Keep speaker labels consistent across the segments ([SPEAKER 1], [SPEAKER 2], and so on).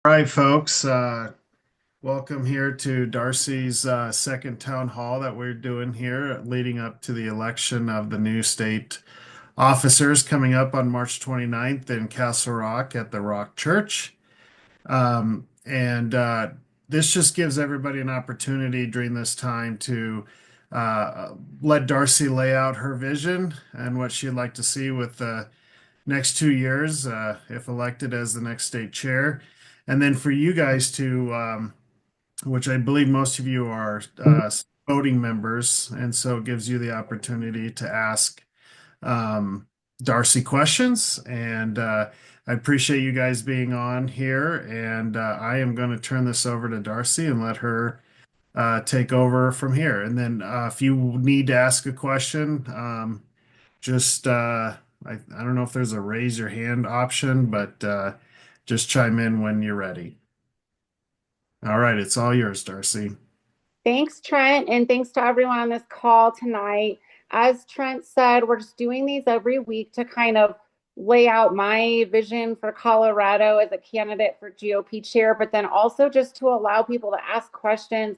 [SPEAKER 1] All right, folks. Welcome here to Darcy's second town hall that we're doing here, leading up to the election of the new state officers coming up on March 29th in Castle Rock at the Rock Church. And this just gives everybody an opportunity during this time to uh, let Darcy lay out her vision and what she'd like to see with the next 2 years, if elected as the next state chair. And then for you guys to, which I believe most of you are voting members, and so it gives you the opportunity to ask um, Darcy questions. And I appreciate you guys being on here. And I am going to turn this over to Darcy and let her take over from here. And then if you need to ask a question, just I don't know if there's a raise your hand option, but just chime in when you're ready. All right, it's all yours, Darcy.
[SPEAKER 2] Thanks, Trent, and thanks to everyone on this call tonight. As Trent said, we're just doing these every week to kind of lay out my vision for Colorado as a candidate for GOP chair, but then also just to allow people to ask questions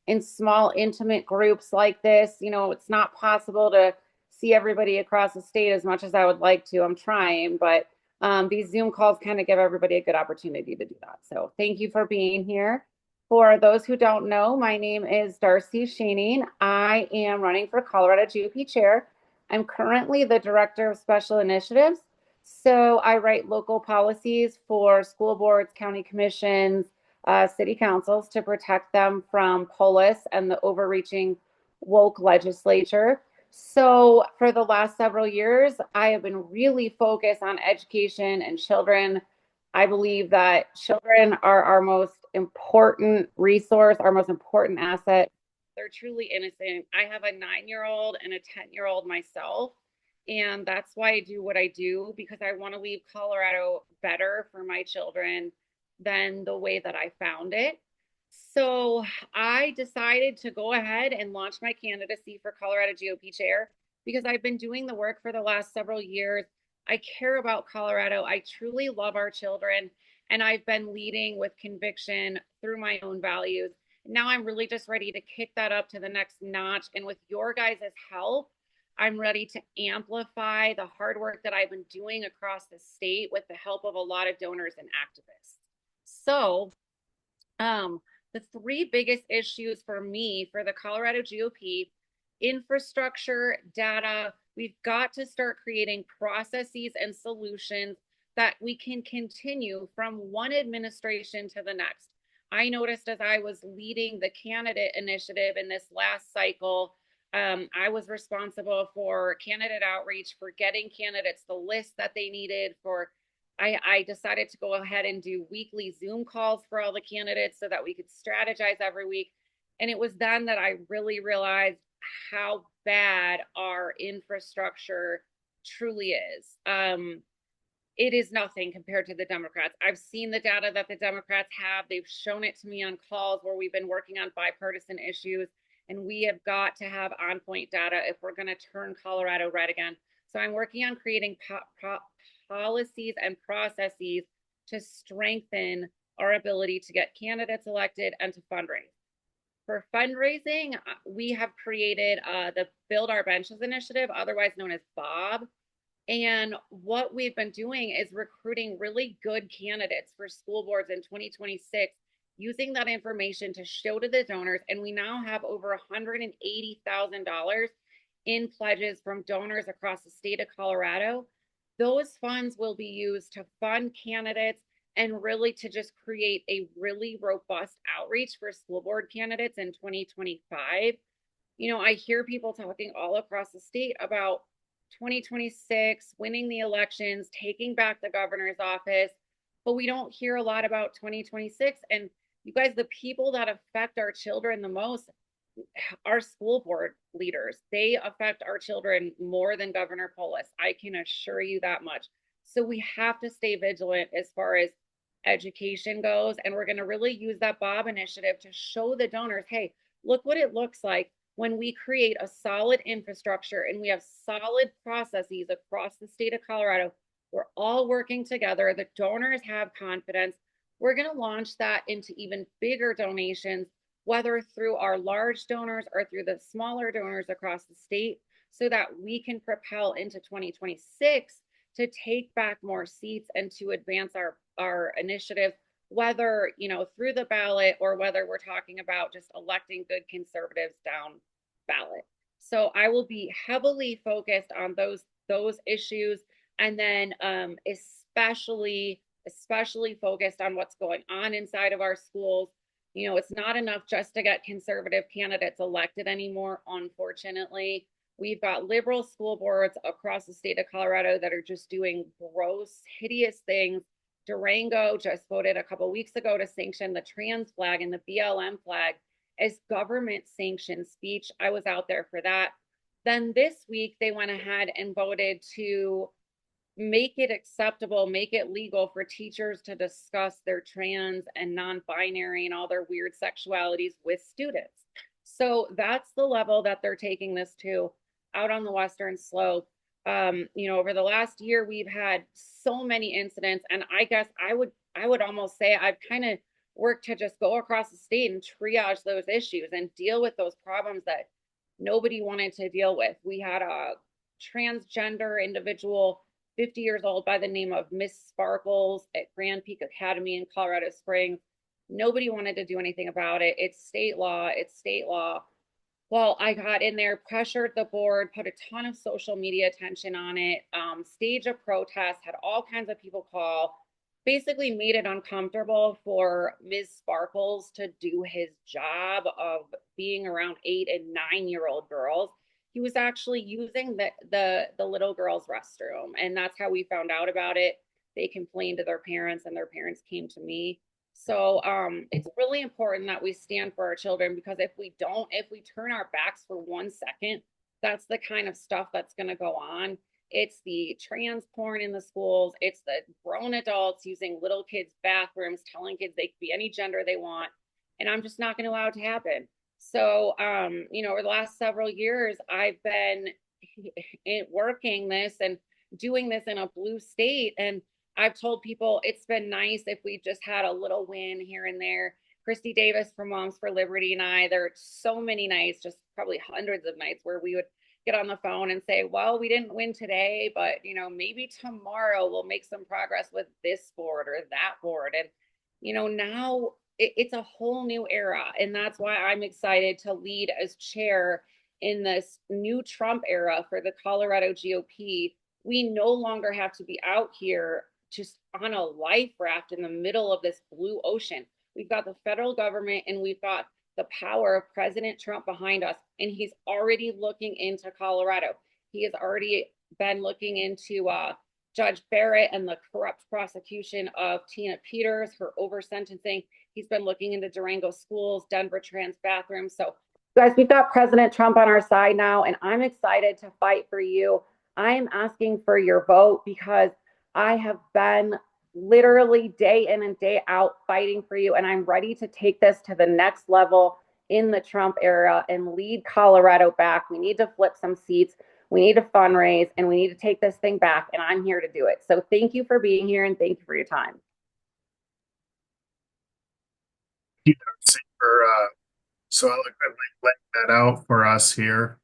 [SPEAKER 2] in small, intimate groups like this. It's not possible to see everybody across the state as much as I would like to. I'm trying, but these Zoom calls kind of give everybody a good opportunity to do that. So thank you for being here. For those who don't know, my name is Darcy Schoening. I am running for Colorado GOP Chair. I'm currently the Director of Special Initiatives. So I write local policies for school boards, county commissions, city councils to protect them from polis and the overreaching woke legislature. So for the last several years, I have been really focused on education and children. I believe that children are our most important resource, our most important asset. They're truly innocent. I have a 9-year-old and a 10-year-old myself. And that's why I do what I do, because I want to leave Colorado better for my children than the way that I found it. So I decided to go ahead and launch my candidacy for Colorado GOP chair because I've been doing the work for the last several years. I care about Colorado. I truly love our children, and I've been leading with conviction through my own values. Now I'm really just ready to kick that up to the next notch. And with your guys' help, I'm ready to amplify the hard work that I've been doing across the state with the help of a lot of donors and activists. So, um, the three biggest issues for me for the Colorado GOP: infrastructure, data. We've got to start creating processes and solutions that we can continue from one administration to the next. I noticed as I was leading the candidate initiative in this last cycle, I was responsible for candidate outreach, for getting candidates the list that they needed, for I decided to go ahead and do weekly Zoom calls for all the candidates so that we could strategize every week. And it was then that I really realized how bad our infrastructure truly is. It is nothing compared to the Democrats. I've seen the data that the Democrats have. They've shown it to me on calls where we've been working on bipartisan issues, and we have got to have on point data if we're going to turn Colorado red again. So I'm working on creating policies and processes to strengthen our ability to get candidates elected and to fundraise. For fundraising, we have created the Build Our Benches initiative, otherwise known as BOB. And what we've been doing is recruiting really good candidates for school boards in 2026, using that information to show to the donors. And we now have over $180,000 in pledges from donors across the state of Colorado. Those funds will be used to fund candidates and really to just create a really robust outreach for school board candidates in 2025. I hear people talking all across the state about 2026, winning the elections, taking back the governor's office, but we don't hear a lot about 2026. And you guys, the people that affect our children the most, our school board leaders, they affect our children more than Governor Polis. I can assure you that much. So we have to stay vigilant as far as education goes. And we're going to really use that BOB initiative to show the donors, hey, look what it looks like when we create a solid infrastructure and we have solid processes across the state of Colorado. We're all working together. The donors have confidence. we're going to launch that into even bigger donations, whether through our large donors or through the smaller donors across the state, so that we can propel into 2026 to take back more seats and to advance our initiative, whether through the ballot or whether we're talking about just electing good conservatives down ballot. So I will be heavily focused on those issues, and then especially focused on what's going on inside of our schools. It's not enough just to get conservative candidates elected anymore, unfortunately. We've got liberal school boards across the state of Colorado that are just doing gross, hideous things. Durango just voted a couple weeks ago to sanction the trans flag and the BLM flag as government sanctioned speech. I was out there for that. Then this week, they went ahead and voted to make it acceptable, make it legal for teachers to discuss their trans and non-binary and all their weird sexualities with students. So that's the level that they're taking this to out on the Western Slope. Over the last year, we've had so many incidents, and I guess I would almost say I've kind of worked to just go across the state and triage those issues and deal with those problems that nobody wanted to deal with. We had a transgender individual 50 years old by the name of Miss Sparkles at Grand Peak Academy in Colorado Springs. Nobody wanted to do anything about it. It's state law. It's state law. Well, I got in there, pressured the board, put a ton of social media attention on it, staged a protest, had all kinds of people call, basically made it uncomfortable for Ms. Sparkles to do his job of being around 8 and 9-year-old girls. He was actually using the little girl's restroom, and that's how we found out about it. They complained to their parents, and their parents came to me. So it's really important that we stand for our children, because if we don't, if we turn our backs for 1 second, that's the kind of stuff that's going to go on. It's the trans porn in the schools. It's the grown adults using little kids' bathrooms, telling kids they can be any gender they want. And I'm just not going to allow it to happen. So, over the last several years, I've been working this and doing this in a blue state. And I've told people it's been nice if we just had a little win here and there. Christy Davis from Moms for Liberty and I, there are so many nights, just probably hundreds of nights, where we would get on the phone and say, well, we didn't win today, but maybe tomorrow we'll make some progress with this board or that board. And now it's a whole new era, and that's why I'm excited to lead as chair in this new Trump era for the Colorado GOP. We no longer have to be out here just on a life raft in the middle of this blue ocean. We've got the federal government, and we've got the power of President Trump behind us, and he's already looking into Colorado. He has already been looking into Judge Barrett and the corrupt prosecution of Tina Peters, her over sentencing. He's been looking into Durango schools, Denver trans bathrooms. So, guys, we've got President Trump on our side now, and I'm excited to fight for you. I am asking for your vote because I have been literally day in and day out fighting for you, and I'm ready to take this to the next level in the Trump era and lead Colorado back. We need to flip some seats. We need to fundraise, and we need to take this thing back, and I'm here to do it. So thank you for being here, and thank you for your time.
[SPEAKER 1] You know, for so eloquently laying that out for us here.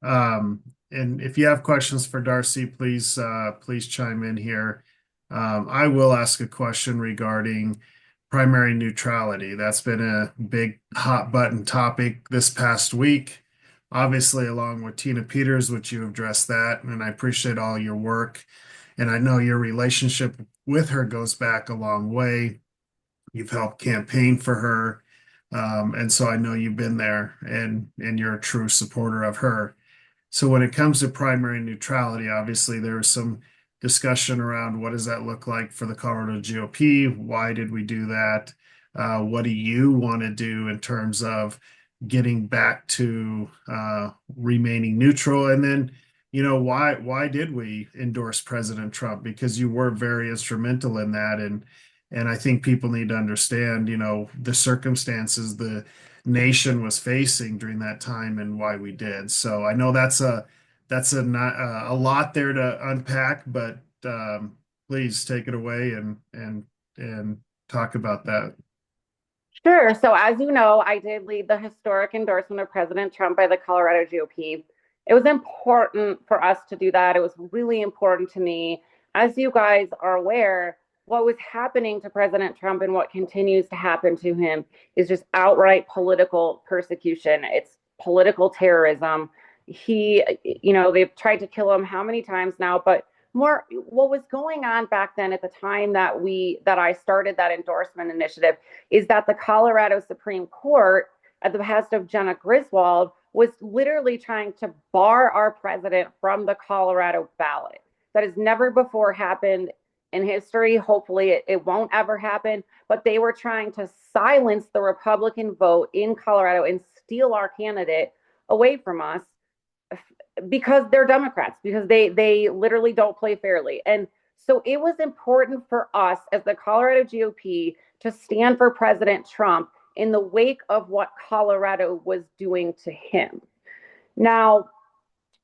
[SPEAKER 1] And if you have questions for Darcy, please chime in here. I will ask a question regarding primary neutrality. That's been a big hot button topic this past week. Obviously, along with Tina Peters, which you addressed that, and I appreciate all your work. And I know your relationship with her goes back a long way. You've helped campaign for her. And so I know you've been there, and you're a true supporter of her. So when it comes to primary neutrality, obviously there was some discussion around what does that look like for the Colorado GOP? Why did we do that? What do you want to do in terms of getting back to remaining neutral? And then, why did we endorse President Trump? Because you were very instrumental in that, and I think people need to understand, the circumstances the nation was facing during that time and why we did. So I know that's not a lot there to unpack, but please take it away and talk about that.
[SPEAKER 2] Sure. So, as you know, I did lead the historic endorsement of President Trump by the Colorado GOP. It was important for us to do that. It was really important to me. As you guys are aware, what was happening to President Trump and what continues to happen to him is just outright political persecution. It's political terrorism. They've tried to kill him how many times now, but more what was going on back then at the time that I started that endorsement initiative is that the Colorado Supreme Court, at the behest of Jenna Griswold, was literally trying to bar our president from the Colorado ballot. That has never before happened in history. Hopefully, it won't ever happen. But they were trying to silence the Republican vote in Colorado and steal our candidate away from us because they're Democrats, because they literally don't play fairly. And so it was important for us as the Colorado GOP to stand for President Trump in the wake of what Colorado was doing to him. Now,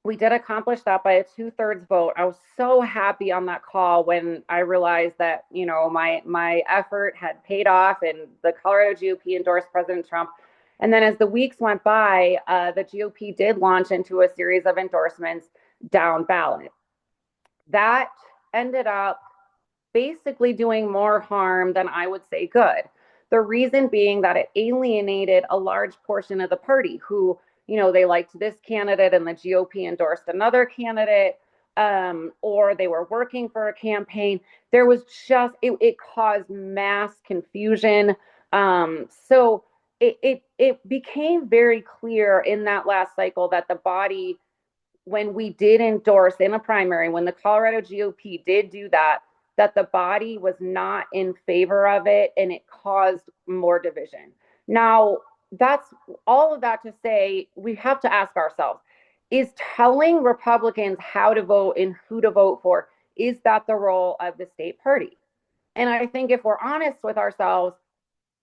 [SPEAKER 2] we did accomplish that by a 2/3 vote. I was so happy on that call when I realized that, my effort had paid off and the Colorado GOP endorsed President Trump. And then as the weeks went by, the GOP did launch into a series of endorsements down ballot. That ended up basically doing more harm than I would say good. The reason being that it alienated a large portion of the party who, they liked this candidate and the GOP endorsed another candidate, or they were working for a campaign. There was it caused mass confusion. So it became very clear in that last cycle that the body, when we did endorse in a primary, when the Colorado GOP did do that, that the body was not in favor of it and it caused more division. Now, that's all of that to say we have to ask ourselves, is telling Republicans how to vote and who to vote for, is that the role of the state party? And I think if we're honest with ourselves,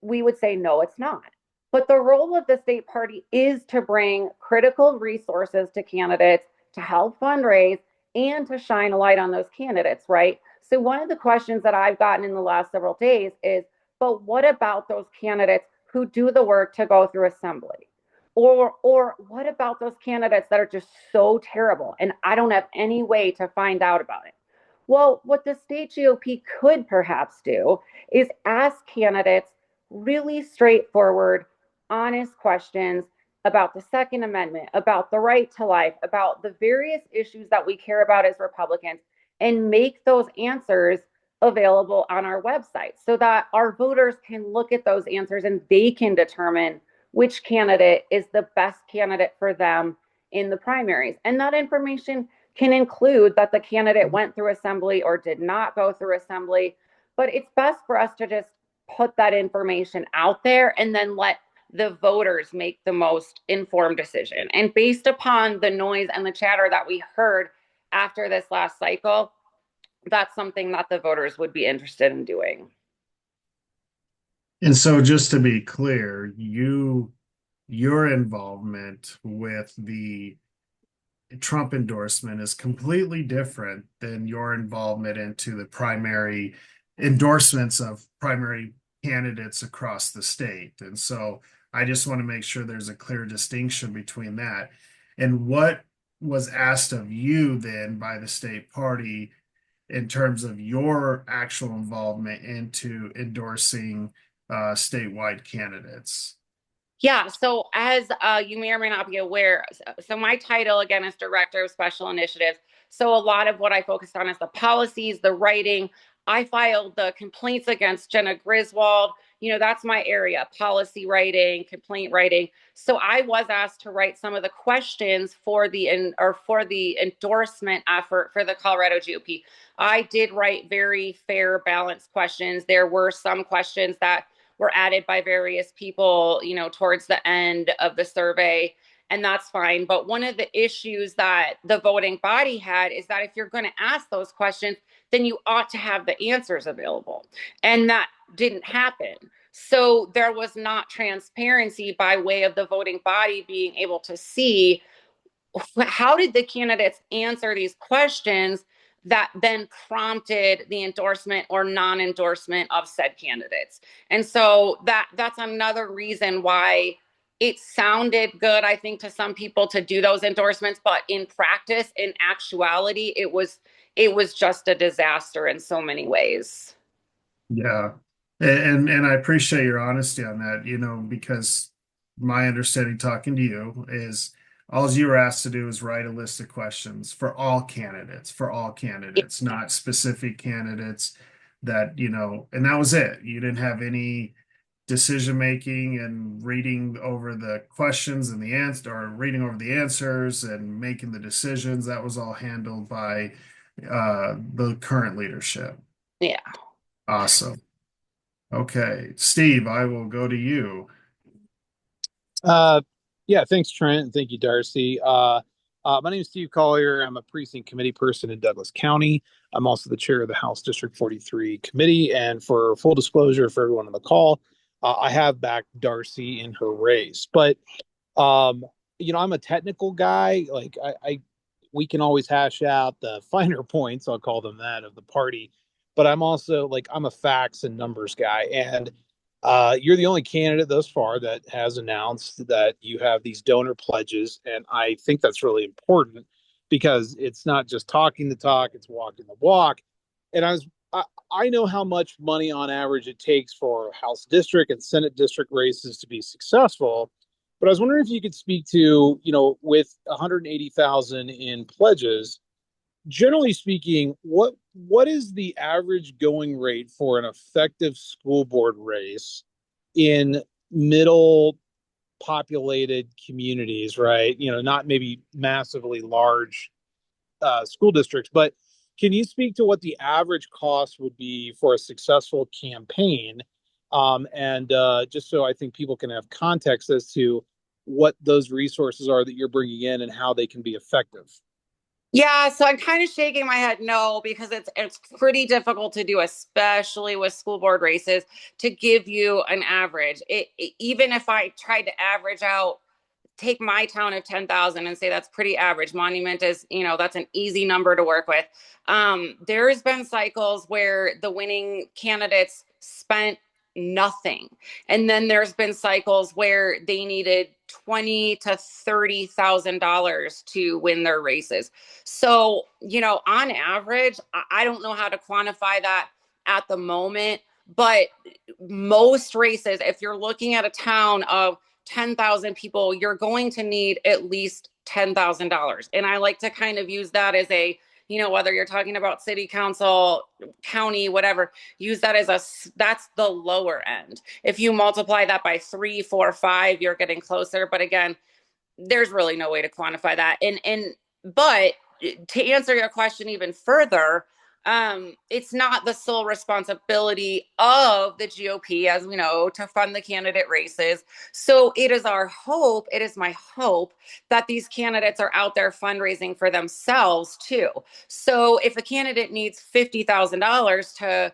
[SPEAKER 2] we would say no, it's not. But the role of the state party is to bring critical resources to candidates, to help fundraise, and to shine a light on those candidates, right? So, one of the questions that I've gotten in the last several days is, but what about those candidates who do the work to go through assembly? Or what about those candidates that are just so terrible and I don't have any way to find out about it? Well, what the state GOP could perhaps do is ask candidates really straightforward, honest questions about the Second Amendment, about the right to life, about the various issues that we care about as Republicans, and make those answers available on our website so that our voters can look at those answers and they can determine which candidate is the best candidate for them in the primaries. And that information can include that the candidate went through assembly or did not go through assembly. But it's best for us to just put that information out there and then let the voters make the most informed decision. And based upon the noise and the chatter that we heard after this last cycle, that's something that the voters would be interested in doing.
[SPEAKER 1] And so just to be clear, your involvement with the Trump endorsement is completely different than your involvement into the primary endorsements of primary candidates across the state. And so I just want to make sure there's a clear distinction between that. And what was asked of you then by the state party in terms of your actual involvement into endorsing statewide candidates?
[SPEAKER 2] Yeah, so as you may or may not be aware, so my title again is Director of Special Initiatives. So a lot of what I focused on is the policies, the writing. I filed the complaints against Jenna Griswold. That's my area, policy writing, complaint writing. So I was asked to write some of the questions for the endorsement effort for the Colorado GOP. I did write very fair, balanced questions. There were some questions that were added by various people, towards the end of the survey, and that's fine. But one of the issues that the voting body had is that if you're going to ask those questions, then you ought to have the answers available. And that didn't happen. So there was not transparency by way of the voting body being able to see how did the candidates answer these questions that then prompted the endorsement or non-endorsement of said candidates. And so that's another reason why it sounded good, I think, to some people to do those endorsements, but in practice, in actuality, it was just a disaster in so many ways.
[SPEAKER 1] Yeah. And I appreciate your honesty on that, because my understanding talking to you is all you were asked to do is write a list of questions for all candidates, not specific candidates and that was it. You didn't have any decision making and reading over the questions and the answer or reading over the answers and making the decisions. That was all handled by the current leadership.
[SPEAKER 2] Yeah.
[SPEAKER 1] Awesome. Okay, Steve, I will go to you.
[SPEAKER 3] Uh, yeah, thanks, Trent, and thank you, Darcy. My name is Steve Collier. I'm a precinct committee person in Douglas County. I'm also the chair of the House District 43 committee. And for full disclosure for everyone on the call, I have backed Darcy in her race. But um, I'm a technical guy. Like we can always hash out the finer points. I'll call them that of the party. But I'm also I'm a facts and numbers guy, and you're the only candidate thus far that has announced that you have these donor pledges, and I think that's really important because it's not just talking the talk; it's walking the walk. And I know how much money on average it takes for House district and Senate district races to be successful. But I was wondering if you could speak to, with 180,000 in pledges, generally speaking, what is the average going rate for an effective school board race in middle populated communities, right? Not maybe massively large school districts, but can you speak to what the average cost would be for a successful campaign? And just so I think people can have context as to what those resources are that you're bringing in and how they can be effective.
[SPEAKER 2] Yeah, so I'm kind of shaking my head no, because it's pretty difficult to do, especially with school board races, to give you an average. Even if I tried to average out, take my town of 10,000 and say that's pretty average. Monument is, that's an easy number to work with. There's been cycles where the winning candidates spent nothing. And then there's been cycles where they needed $20,000 to $30,000 to win their races. So, on average, I don't know how to quantify that at the moment, but most races, if you're looking at a town of 10,000 people, you're going to need at least $10,000. And I like to kind of use that as whether you're talking about city council, county, whatever, use that that's the lower end. If you multiply that by 3, 4, 5, you're getting closer. But again, there's really no way to quantify that. But to answer your question even further, it's not the sole responsibility of the GOP, as we know, to fund the candidate races. So it is my hope that these candidates are out there fundraising for themselves too. So if a candidate needs $50,000 to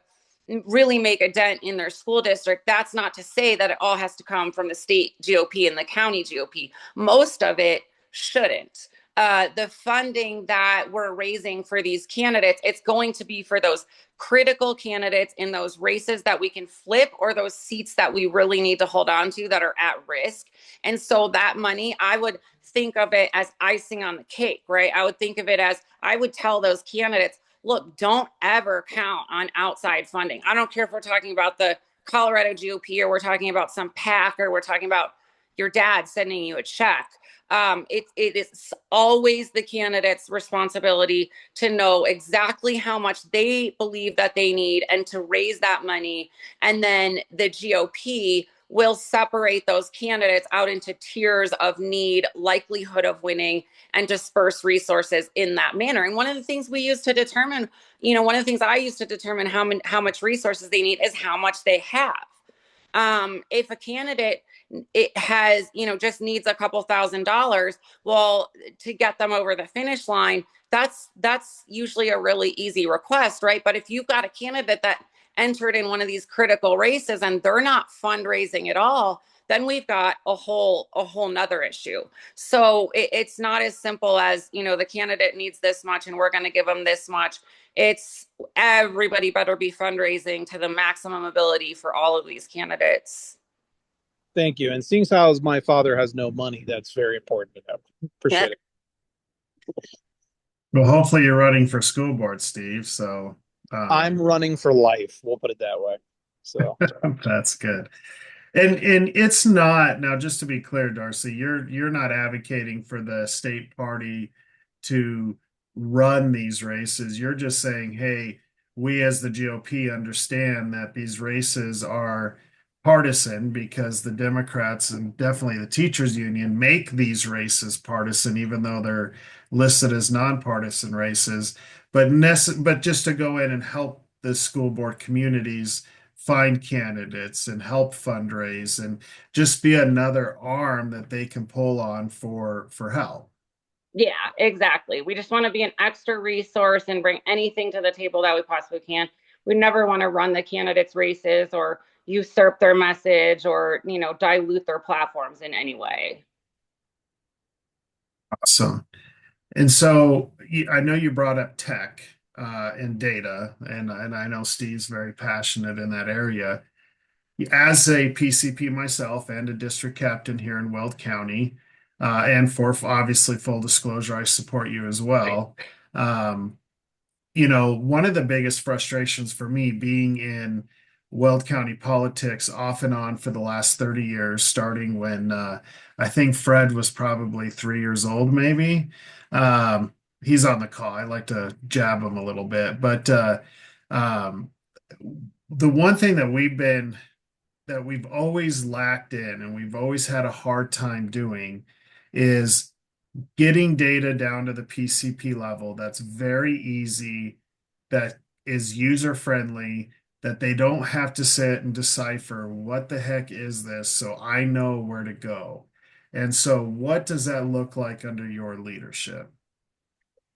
[SPEAKER 2] really make a dent in their school district, that's not to say that it all has to come from the state GOP and the county GOP. Most of it shouldn't. The funding that we're raising for these candidates, it's going to be for those critical candidates in those races that we can flip, or those seats that we really need to hold on to that are at risk. And so that money, I would think of it as icing on the cake, right? I would think of it as, I would tell those candidates, look, don't ever count on outside funding. I don't care if we're talking about the Colorado GOP, or we're talking about some PAC, or we're talking about your dad sending you a check. It is always the candidate's responsibility to know exactly how much they believe that they need and to raise that money. And then the GOP will separate those candidates out into tiers of need, likelihood of winning, and disperse resources in that manner. And one of the things we use to determine, one of the things I use to determine how much resources they need is how much they have. If a candidate has, just needs a couple $1,000s, well, to get them over the finish line, that's usually a really easy request, right? But if you've got a candidate that entered in one of these critical races and they're not fundraising at all,
[SPEAKER 4] then we've got a whole nother issue. So it's not as simple as, the candidate needs this much and we're going to give them this much. It's everybody better be fundraising to the maximum ability for all of these candidates.
[SPEAKER 3] Thank you. And seeing how my father has no money, that's very important to know.
[SPEAKER 4] Yeah.
[SPEAKER 3] Appreciate it.
[SPEAKER 1] Well, hopefully you're running for school board, Steve. So
[SPEAKER 3] I'm running for life. We'll put it that way. So
[SPEAKER 1] that's good. And it's not, now just to be clear, Darcy, you're not advocating for the state party to run these races. You're just saying, hey, we as the GOP understand that these races are partisan because the Democrats and definitely the teachers union make these races partisan, even though they're listed as nonpartisan races. But just to go in and help the school board communities find candidates and help fundraise and just be another arm that they can pull on for help.
[SPEAKER 4] Yeah, exactly. We just want to be an extra resource and bring anything to the table that we possibly can. We never want to run the candidates' races or usurp their message or, dilute their platforms in any way.
[SPEAKER 1] Awesome. And so I know you brought up tech and data, and I know Steve's very passionate in that area. As a PCP myself and a district captain here in Weld County, and for obviously full disclosure, I support you as well. Um, one of the biggest frustrations for me being in Weld County politics off and on for the last 30 years, starting when I think Fred was probably 3 years old, maybe. Um, he's on the call. I like to jab him a little bit, but um, the one thing that we've always lacked in and we've always had a hard time doing is getting data down to the PCP level that's very easy, that is user friendly, that they don't have to sit and decipher what the heck is this, so I know where to go. And so, what does that look like under your leadership?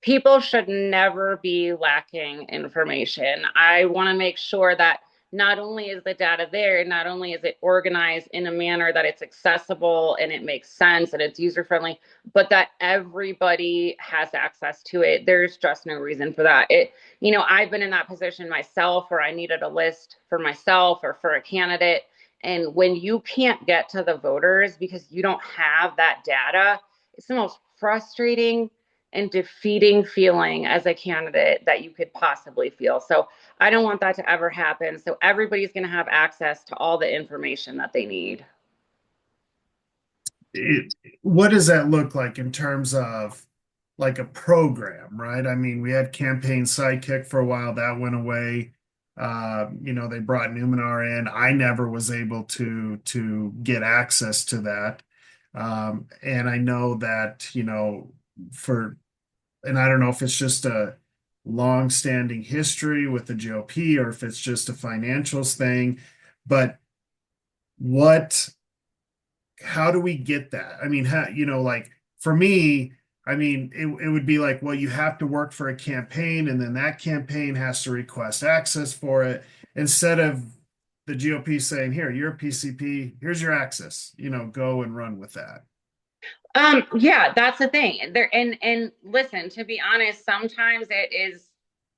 [SPEAKER 4] People should never be lacking information. I want to make sure that not only is the data there, not only is it organized in a manner that it's accessible and it makes sense and it's user friendly, but that everybody has access to it. There's just no reason for that. I've been in that position myself where I needed a list for myself or for a candidate. And when you can't get to the voters because you don't have that data, it's the most frustrating and defeating feeling as a candidate that you could possibly feel. So I don't want that to ever happen. So everybody's going to have access to all the information that they need.
[SPEAKER 1] What does that look like in terms of like a program, right? I mean, we had Campaign Sidekick for a while, that went away. They brought Numenar in. I never was able to get access to that. And I know that, for and I don't know if it's just a long-standing history with the GOP or if it's just a financials thing, but what how do we get that? I mean, like for me, I mean, it would be like, well, you have to work for a campaign and then that campaign has to request access for it instead of the GOP saying, here, you're a PCP, here's your access, go and run with that.
[SPEAKER 4] Yeah, that's the thing. There and listen, to be honest, sometimes it is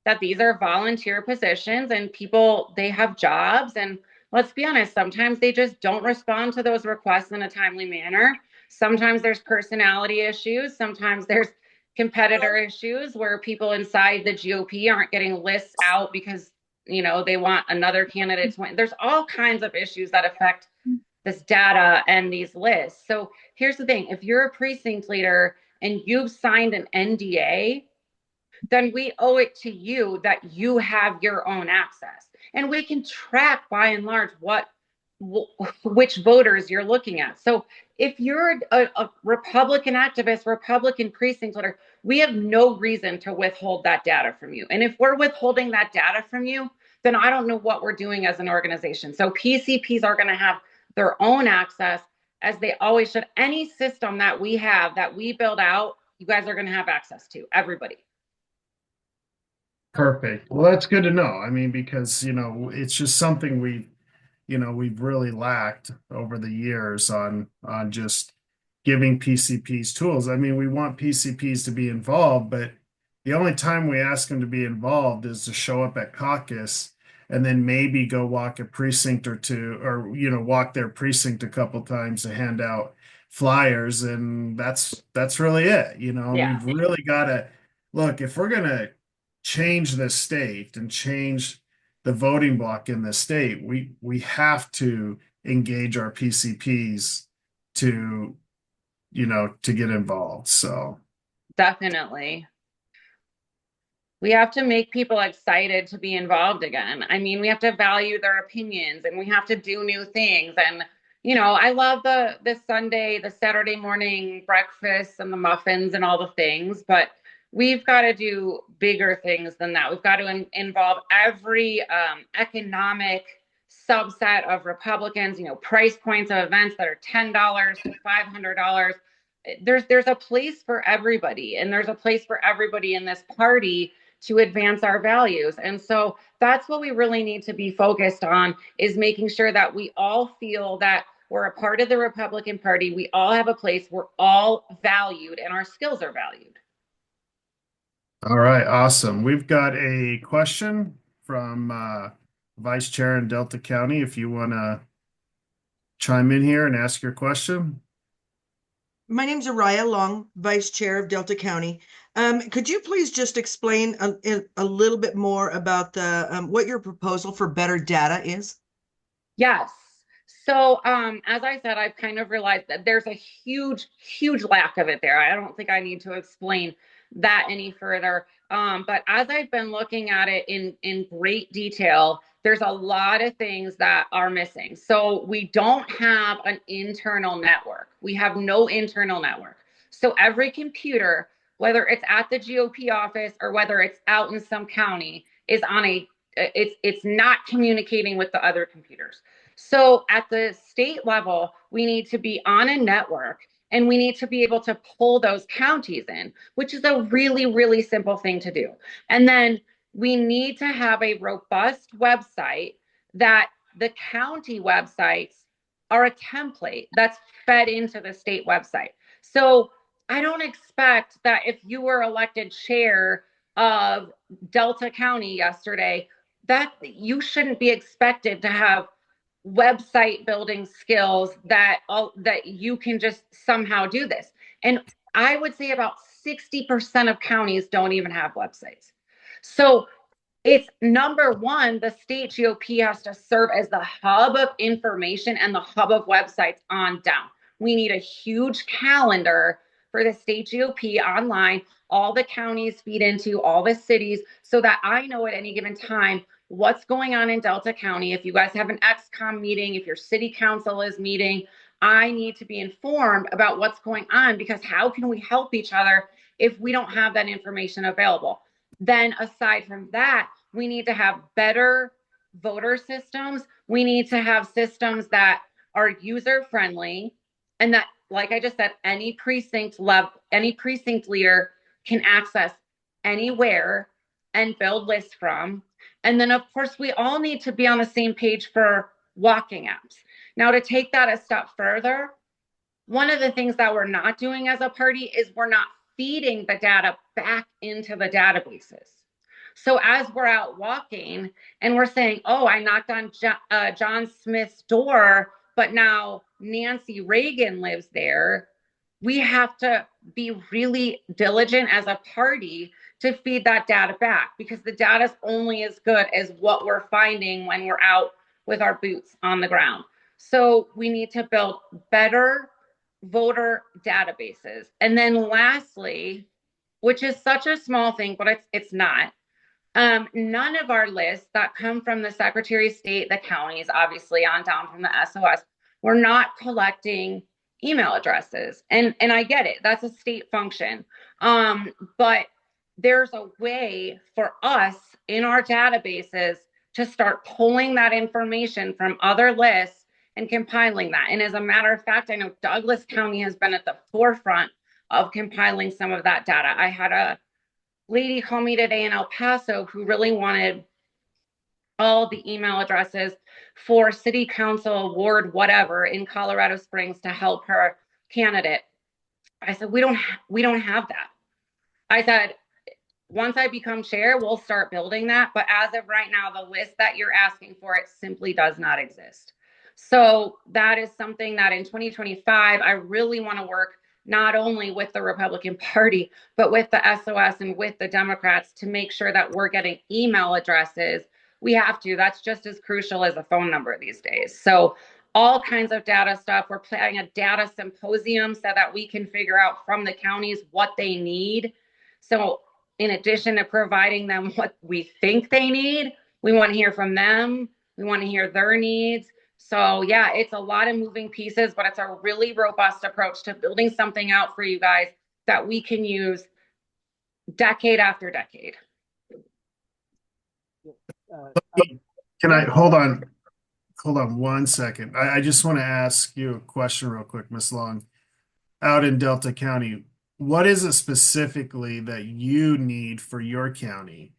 [SPEAKER 4] that these are volunteer positions and people they have jobs and let's be honest, sometimes they just don't respond to those requests in a timely manner. Sometimes there's personality issues, sometimes there's competitor issues where people inside the GOP aren't getting lists out because they want another candidate to win. There's all kinds of issues that affect this data and these lists. So here's the thing, if you're a precinct leader and you've signed an NDA, then we owe it to you that you have your own access. And we can track by and large which voters you're looking at. So if you're a Republican activist, Republican precinct leader, we have no reason to withhold that data from you. And if we're withholding that data from you, then I don't know what we're doing as an organization. So PCPs are going to have their own access as they always should. Any system that we have that we build out, you guys are going to have access to, everybody.
[SPEAKER 1] Perfect. Well, that's good to know. I mean, because, it's just something we've really lacked over the years on just giving PCPs tools. I mean, we want PCPs to be involved, but the only time we ask them to be involved is to show up at caucus and then maybe go walk a precinct or two, or walk their precinct a couple times to hand out flyers, and that's really it. And
[SPEAKER 4] Yeah.
[SPEAKER 1] we've really got to look, if we're going to change the state and change the voting block in the state, we have to engage our PCPs to to get involved. So
[SPEAKER 4] Definitely. We have to make people excited to be involved again. I mean, we have to value their opinions and we have to do new things. And, I love the Saturday morning breakfast and the muffins and all the things, but we've got to do bigger things than that. We've got to involve every economic subset of Republicans, price points of events that are $10 to $500. There's a place for everybody, and there's a place for everybody in this party to advance our values. And so that's what we really need to be focused on, is making sure that we all feel that we're a part of the Republican Party. We all have a place. We're all valued and our skills are valued.
[SPEAKER 1] all right, awesome. We've got a question from Vice Chair in Delta County. If you want to chime in here and ask your question.
[SPEAKER 5] My name's Araya Long, Vice Chair of Delta County. Could you please just explain a little bit more about what your proposal for better data is?
[SPEAKER 4] Yes. So, as I said, I've kind of realized that there's a huge, huge lack of it there. I don't think I need to explain that any further. But as I've been looking at it in great detail, there's a lot of things that are missing. So we don't have an internal network. We have no internal network. So every computer, whether it's at the GOP office or whether it's out in some county, is on it's not communicating with the other computers. So at the state level, we need to be on a network and we need to be able to pull those counties in, which is a really, really simple thing to do. And then we need to have a robust website that the county websites are a template that's fed into the state website. So I don't expect that if you were elected chair of Delta County yesterday, that you shouldn't be expected to have website building skills that you can just somehow do this. And I would say about 60% of counties don't even have websites. So it's number one, the state GOP has to serve as the hub of information and the hub of websites on down. We need a huge calendar for the state GOP online. All the counties feed into all the cities so that I know at any given time what's going on in Delta County. If you guys have an XCOM meeting, if your city council is meeting, I need to be informed about what's going on, because how can we help each other if we don't have that information available? Then aside from that, we need to have better voter systems. We need to have systems that are user friendly and that, like I just said, any precinct leader can access anywhere and build lists from. And then of course we all need to be on the same page for walking apps. Now, to take that a step further, one of the things that we're not doing as a party is we're not feeding the data back into the databases. So as we're out walking and we're saying, oh, I knocked on John Smith's door, but now Nancy Reagan lives there, we have to be really diligent as a party to feed that data back, because the data is only as good as what we're finding when we're out with our boots on the ground. So we need to build better voter databases. And then lastly, which is such a small thing, but it's not, none of our lists that come from the Secretary of State, the counties, obviously on down from the SOS, we're not collecting email addresses. And I get it, that's a state function. But there's a way for us in our databases to start pulling that information from other lists and compiling that. And as a matter of fact, I know Douglas County has been at the forefront of compiling some of that data. I had a lady call me today in El Paso who really wanted all the email addresses for city council, ward, whatever in Colorado Springs to help her candidate. I said, we don't have that. I said, once I become chair, we'll start building that. But as of right now, the list that you're asking for, it simply does not exist. So that is something that in 2025, I really want to work not only with the Republican Party, but with the SOS and with the Democrats to make sure that we're getting email addresses. We have to. That's just as crucial as a phone number these days. So all kinds of data stuff. We're planning a data symposium so that we can figure out from the counties what they need. So in addition to providing them what we think they need, we want to hear from them. We want to hear their needs. So yeah, it's a lot of moving pieces, but it's a really robust approach to building something out for you guys that we can use decade after decade.
[SPEAKER 1] Can I hold on? Hold on 1 second. I just want to ask you a question real quick, Miss Long. Out in Delta County, what is it specifically that you need for your county?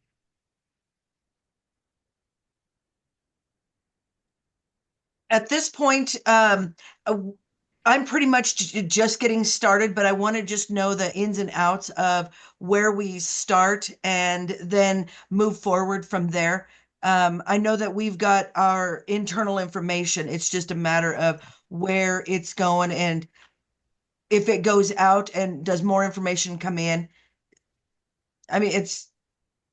[SPEAKER 5] At this point, I'm pretty much just getting started, but I want to just know the ins and outs of where we start and then move forward from there. I know that we've got our internal information. It's just a matter of where it's going and if it goes out and does more information come in. I mean,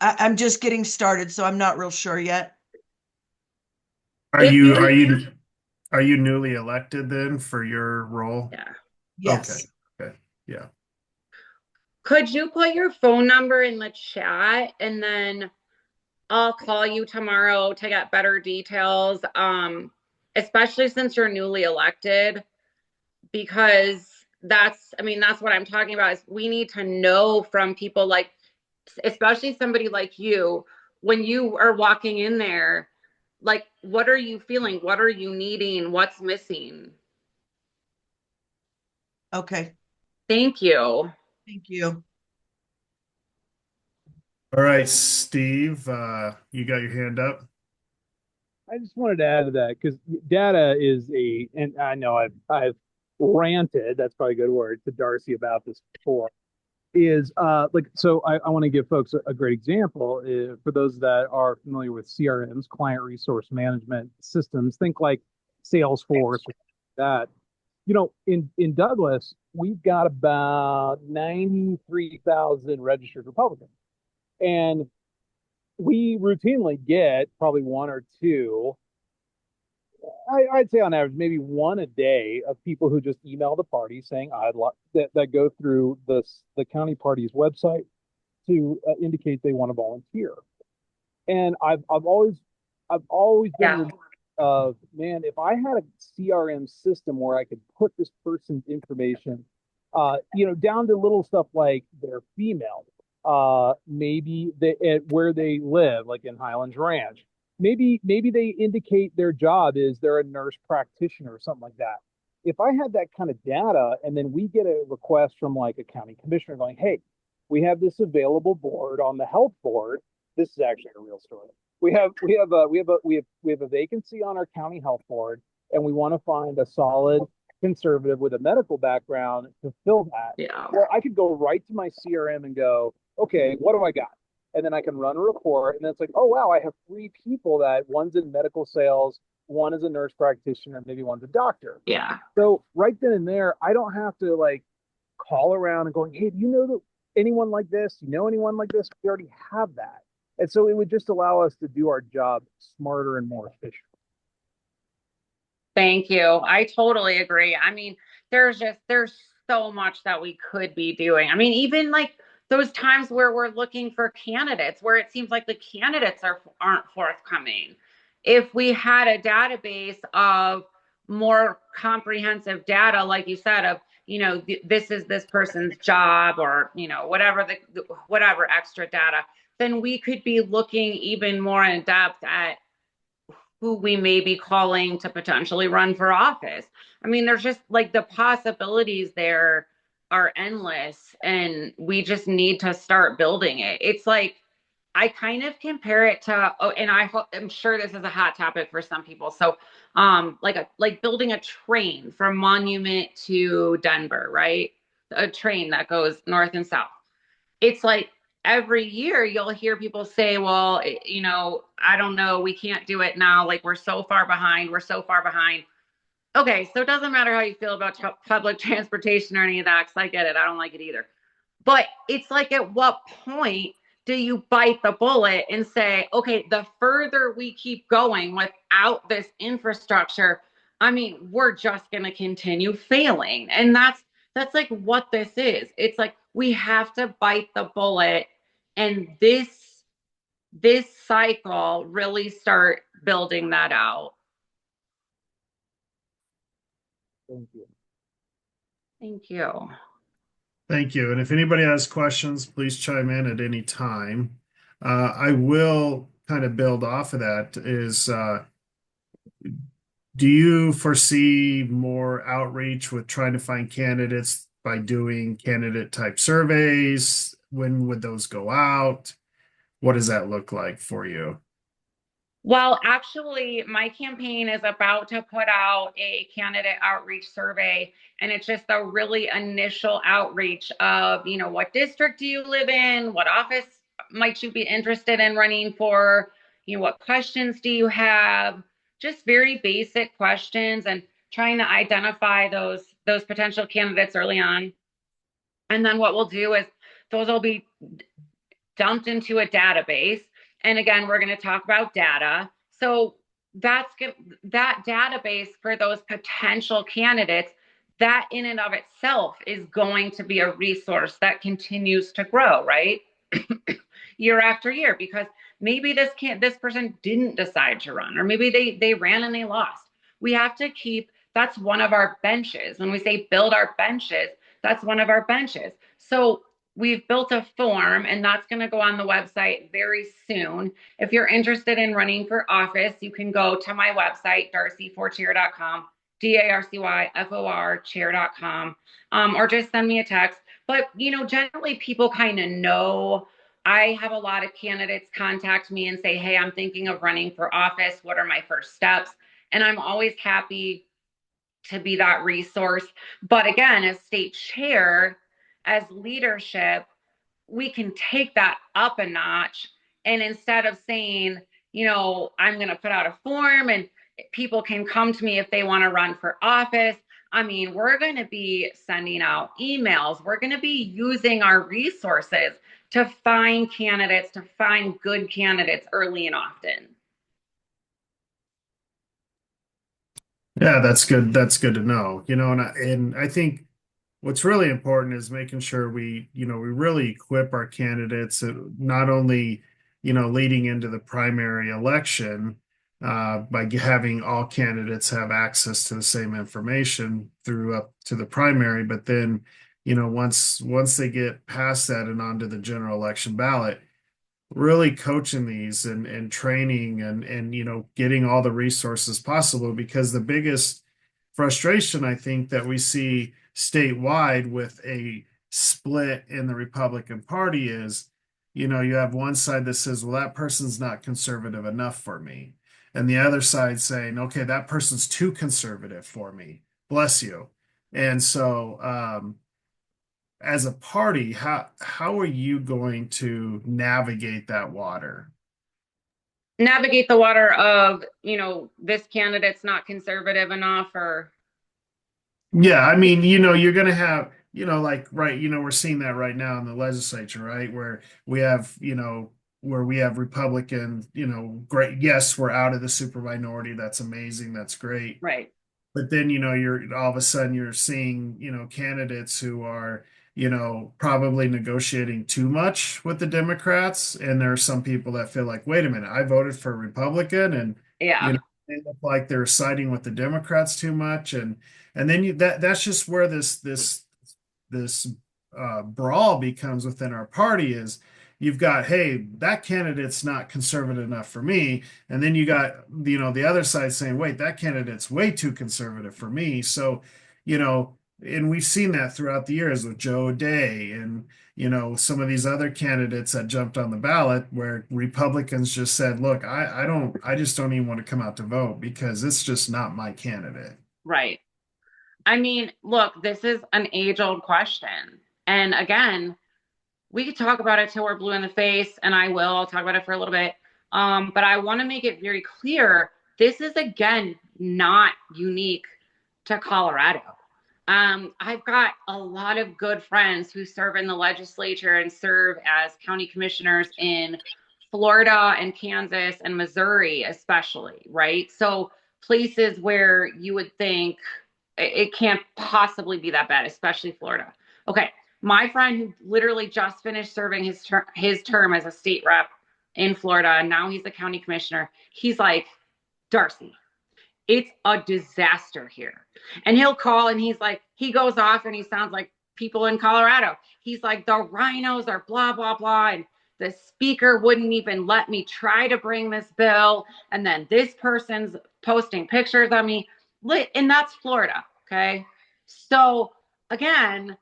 [SPEAKER 5] I'm just getting started, so I'm not real sure yet.
[SPEAKER 1] Are you newly elected then for your role?
[SPEAKER 4] Yeah.
[SPEAKER 5] Yes.
[SPEAKER 1] Okay. Yeah.
[SPEAKER 4] Could you put your phone number in the chat and then I'll call you tomorrow to get better details, especially since you're newly elected, because that's what I'm talking about is we need to know from people like, especially somebody like you, when you are walking in there, like, what are you feeling? What are you needing? What's missing?
[SPEAKER 5] Okay.
[SPEAKER 4] Thank you.
[SPEAKER 5] Thank you.
[SPEAKER 1] All right, Steve, you got your hand up?
[SPEAKER 3] I just wanted to add to that because data is and I know I've ranted, that's probably a good word, to Darcy about this before, is like, so I want to give folks a great example. For those that are familiar with CRMs, client resource management systems, think like Salesforce, or that. In Douglas, we've got about 93,000 registered Republicans. And we routinely get probably one or two, I'd say on average, maybe one a day of people who just email the party saying I'd like that go through the county party's website to indicate they want to volunteer. And I've always been
[SPEAKER 4] Yeah.
[SPEAKER 3] of, man, if I had a CRM system where I could put this person's information, down to little stuff like they're female, maybe where they live, like in Highlands Ranch, maybe they indicate their job is they're a nurse practitioner or something like that. If I had that kind of data, and then we get a request from like a county commissioner going, hey, we have this available board on the health board. This is actually a real story. We have a vacancy on our county health board, and we want to find a solid conservative with a medical background to fill that.
[SPEAKER 4] Yeah.
[SPEAKER 3] Well, I could go right to my CRM and go, okay, what do I got? And then I can run a report, and then it's like, oh wow, I have three people that one's in medical sales, one is a nurse practitioner, maybe one's a doctor.
[SPEAKER 4] Yeah.
[SPEAKER 3] So right then and there, I don't have to like call around and going, hey, do you know anyone like this? Do you know anyone like this? We already have that. And so it would just allow us to do our job smarter and more efficient.
[SPEAKER 4] Thank you. I totally agree. I mean, there's so much that we could be doing. I mean, even like those times where we're looking for candidates, where it seems like the candidates aren't forthcoming. If we had a database of more comprehensive data, like you said, of this is this person's job, or whatever extra data, then we could be looking even more in depth at who we may be calling to potentially run for office. I mean, there's just like the possibilities there are endless, and we just need to start building it. It's like I kind of compare it to, oh, and I'm sure this is a hot topic for some people. So, like building a train from Monument to Denver, right? A train that goes north and south. It's like every year you'll hear people say, well, I don't know, we can't do it now. Like we're so far behind. We're so far behind. Okay, so it doesn't matter how you feel about public transportation or any of that, because I get it. I don't like it either. But it's like, at what point do you bite the bullet and say, okay, the further we keep going without this infrastructure, I mean, we're just going to continue failing. And that's like what this is. It's like we have to bite the bullet, and this cycle really start building that out.
[SPEAKER 3] Thank you.
[SPEAKER 4] Thank you.
[SPEAKER 1] Thank you. And if anybody has questions, please chime in at any time. I will kind of build off of that is, do you foresee more outreach with trying to find candidates by doing candidate type surveys? When would those go out? What does that look like for you?
[SPEAKER 4] Well, actually, my campaign is about to put out a candidate outreach survey, and it's just a really initial outreach of, what district do you live in? What office might you be interested in running for? What questions do you have? Just very basic questions, and trying to identify those potential candidates early on. And then what we'll do is those will be dumped into a database. And again, we're going to talk about data. So that database for those potential candidates, that in and of itself is going to be a resource that continues to grow, right? Year after year, because maybe this person didn't decide to run, or maybe they ran and they lost. We have to keep, that's one of our benches. When we say build our benches, that's one of our benches. So we've built a form, and that's going to go on the website very soon. If you're interested in running for office, you can go to my website, darcyforchair.com, DARCYFOR chair.com, or just send me a text. But, generally people kind of know. I have a lot of candidates contact me and say, hey, I'm thinking of running for office. What are my first steps? And I'm always happy to be that resource. But again, as state chair, as leadership, we can take that up a notch. And instead of saying, I'm going to put out a form and people can come to me if they want to run for office. I mean, we're going to be sending out emails. We're going to be using our resources to find candidates, to find good candidates early and often.
[SPEAKER 1] Yeah, that's good. That's good to know. And I think what's really important is making sure we really equip our candidates, not only, leading into the primary election, by having all candidates have access to the same information through up to the primary, but then, once they get past that and onto the general election ballot, really coaching these and training and getting all the resources possible, because the biggest frustration I think that we see statewide with a split in the Republican Party is, you have one side that says, well, that person's not conservative enough for me, and the other side saying, okay, that person's too conservative for me, bless you. And so as a party, how are you going to navigate that water?
[SPEAKER 4] Navigate the water of, this candidate's not conservative enough, or
[SPEAKER 1] Yeah, I mean, you're gonna have, like, right, we're seeing that right now in the legislature, right? Where we have Republican, great, yes, we're out of the super minority. That's amazing. That's great.
[SPEAKER 4] right.
[SPEAKER 1] But then, you're all of a sudden you're seeing, candidates who are, probably negotiating too much with the Democrats. And there are some people that feel like, wait a minute, I voted for a Republican, and,
[SPEAKER 4] Yeah.
[SPEAKER 1] they look like they're siding with the Democrats too much. And then that's just where this brawl becomes within our party is you've got, hey, that candidate's not conservative enough for me. And then you got, the other side saying, wait, that candidate's way too conservative for me. So, and we've seen that throughout the years with Joe Day and some of these other candidates that jumped on the ballot where Republicans just said, look, I just don't even want to come out to vote because it's just not my candidate.
[SPEAKER 4] Right. I mean, look, this is an age-old question. And again, we could talk about it till we're blue in the face, and I will. I'll talk about it for a little bit. But I want to make it very clear, this is again not unique to Colorado. I've got a lot of good friends who serve in the legislature and serve as county commissioners in Florida and Kansas and Missouri, especially, right? So places where you would think it can't possibly be that bad, especially Florida. Okay, my friend who literally just finished serving his term as a state rep in Florida, and now he's a county commissioner. He's like, Darcy, it's a disaster here. And he'll call and he's like, he goes off and he sounds like people in Colorado. He's like, the rhinos are blah, blah, blah. And the speaker wouldn't even let me try to bring this bill. And then this person's posting pictures of me. And that's Florida. Okay. So again,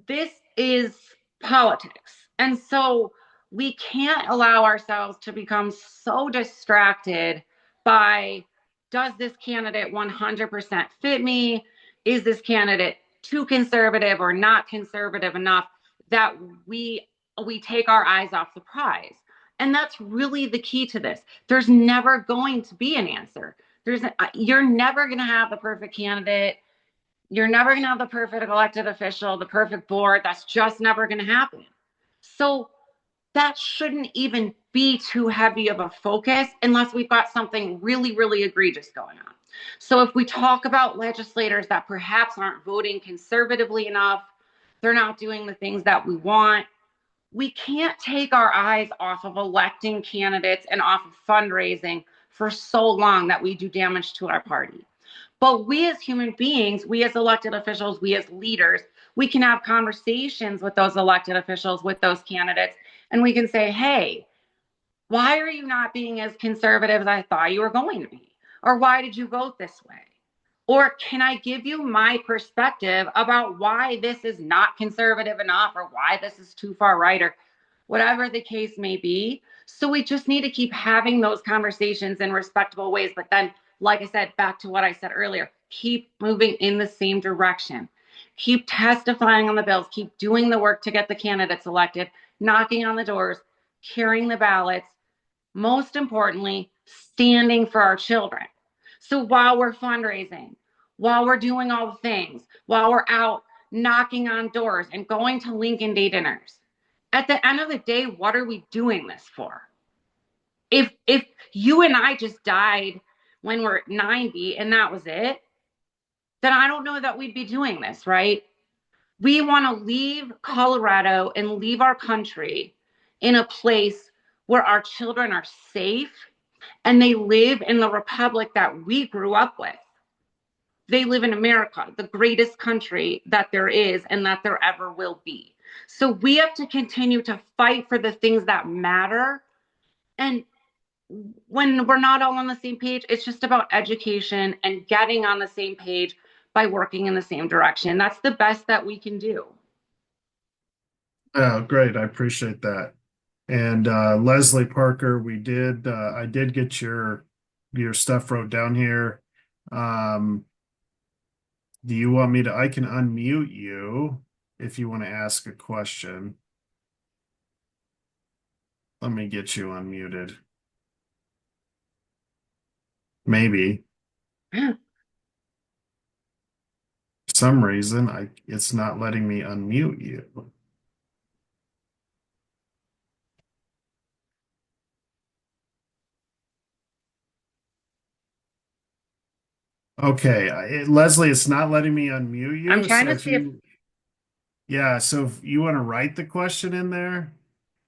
[SPEAKER 4] this is politics. And so we can't allow ourselves to become so distracted by, does this candidate 100% fit me? Is this candidate too conservative or not conservative enough, that we take our eyes off the prize? And that's really the key to this. There's never going to be an answer. You're never going to have the perfect candidate. You're never going to have the perfect elected official, the perfect board. That's just never going to happen. So that shouldn't even be too heavy of a focus unless we've got something really, really egregious going on. So if we talk about legislators that perhaps aren't voting conservatively enough, they're not doing the things that we want, we can't take our eyes off of electing candidates and off of fundraising for so long that we do damage to our party. But we as human beings, we as elected officials, we as leaders, we can have conversations with those elected officials, with those candidates, and we can say, hey, why are you not being as conservative as I thought you were going to be? Or why did you vote this way? Or can I give you my perspective about why this is not conservative enough, or why this is too far right, or whatever the case may be? So we just need to keep having those conversations in respectable ways. But then, like I said, back to what I said earlier, keep moving in the same direction. Keep testifying on the bills, keep doing the work to get the candidates elected, knocking on the doors, carrying the ballots, most importantly, standing for our children. So while we're fundraising, while we're doing all the things, while we're out knocking on doors and going to Lincoln Day dinners, at the end of the day, what are we doing this for? If you and I just died when we're 90 and that was it, then I don't know that we'd be doing this, right? We want to leave Colorado and leave our country in a place where our children are safe and they live in the republic that we grew up with. They live in America, the greatest country that there is and that there ever will be. So we have to continue to fight for the things that matter. And when we're not all on the same page, it's just about education and getting on the same page by working in the same direction. That's the best that we can do.
[SPEAKER 1] Oh, great. I appreciate that. And Leslie Parker, I did get your stuff wrote down here. Um, do you want me to, I can unmute you if you want to ask a question. Let me get you unmuted. Maybe. For some reason, it's not letting me unmute you. Okay, Leslie, it's not letting me unmute you.
[SPEAKER 4] I'm trying
[SPEAKER 1] So
[SPEAKER 4] to
[SPEAKER 1] if
[SPEAKER 4] see if
[SPEAKER 1] if you want to write the question in there,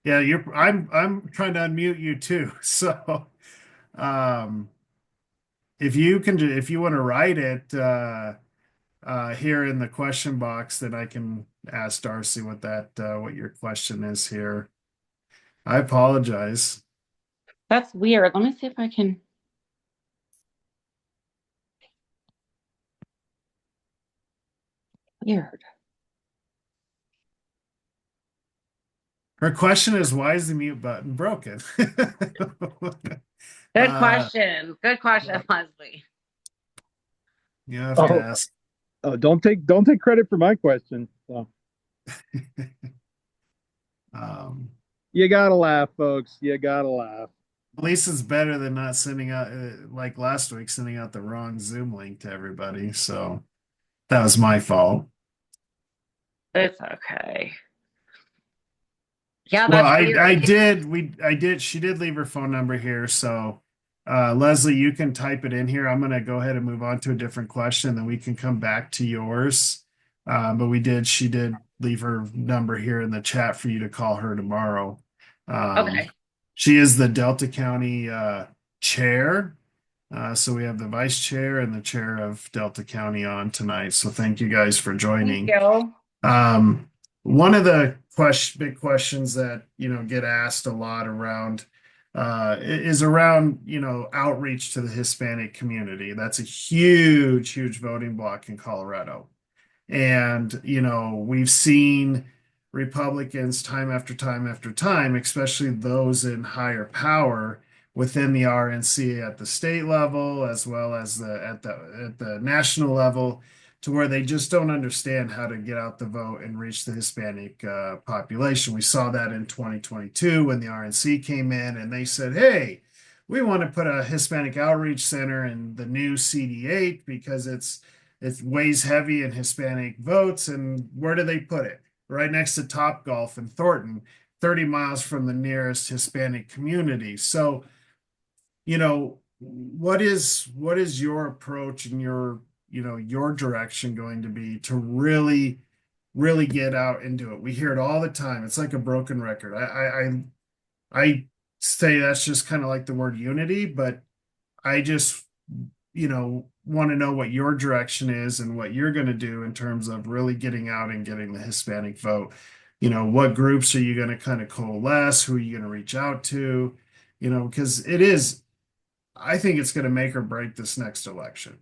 [SPEAKER 1] yeah, I'm trying to unmute you too. So, um, if you want to write it here in the question box, then I can ask Darcy what your question is here. I apologize.
[SPEAKER 4] that's weird. Let me see if I can. Weird.
[SPEAKER 1] Her question is, why is the mute button broken?
[SPEAKER 4] Good
[SPEAKER 1] uh,
[SPEAKER 4] question. Good question, Leslie.
[SPEAKER 1] you have to
[SPEAKER 3] Oh,
[SPEAKER 1] ask.
[SPEAKER 3] oh, don't take credit for my question. So,
[SPEAKER 1] um,
[SPEAKER 3] you gotta laugh, folks. You gotta laugh.
[SPEAKER 1] At least it's better than not sending out, like last week, sending out the wrong Zoom link to everybody. So that was my fault.
[SPEAKER 4] It's okay. Yeah,
[SPEAKER 1] Well,
[SPEAKER 4] that's
[SPEAKER 1] I
[SPEAKER 4] weird.
[SPEAKER 1] I did I did she did leave her phone number here, so Leslie, you can type it in here. I'm gonna go ahead and move on to a different question, then we can come back to yours. But she did leave her number here in the chat for you to call her tomorrow. Um,
[SPEAKER 4] Okay.
[SPEAKER 1] she is the Delta County chair. So we have the vice chair and the chair of Delta County on tonight. So thank you guys for
[SPEAKER 4] Thank
[SPEAKER 1] joining.
[SPEAKER 4] you.
[SPEAKER 1] Um, One of the big questions that get asked a lot around is around outreach to the Hispanic community. That's a huge voting bloc in Colorado. And, we've seen Republicans time after time after time, especially those in higher power within the RNC at the state level, as well as at the national level, to where they just don't understand how to get out the vote and reach the Hispanic population. We saw that in 2022 when the RNC came in and they said, "Hey, we want to put a Hispanic outreach center in the new CD8 because it weighs heavy in Hispanic votes." And where do they put it? Right next to Topgolf in Thornton, 30 miles from the nearest Hispanic community. So, what is your approach and your direction going to be to really get out and do it? We hear it all the time. It's like a broken record. I say that's just kind of like the word unity, but I just want to know what your direction is and what you're going to do in terms of really getting out and getting the Hispanic vote. What groups are you going to kind of coalesce? Who are you going to reach out to? Because I think it's going to make or break this next election.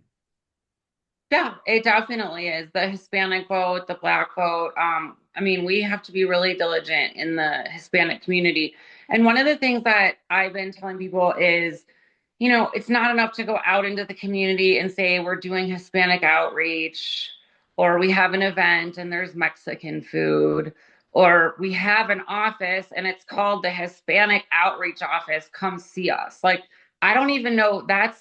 [SPEAKER 4] Yeah, it definitely is. The Hispanic vote, the Black vote. I mean, we have to be really diligent in the Hispanic community. And one of the things that I've been telling people is, it's not enough to go out into the community and say we're doing Hispanic outreach, or we have an event and there's Mexican food, or we have an office and it's called the Hispanic Outreach Office. Come see us. Like, I don't even know that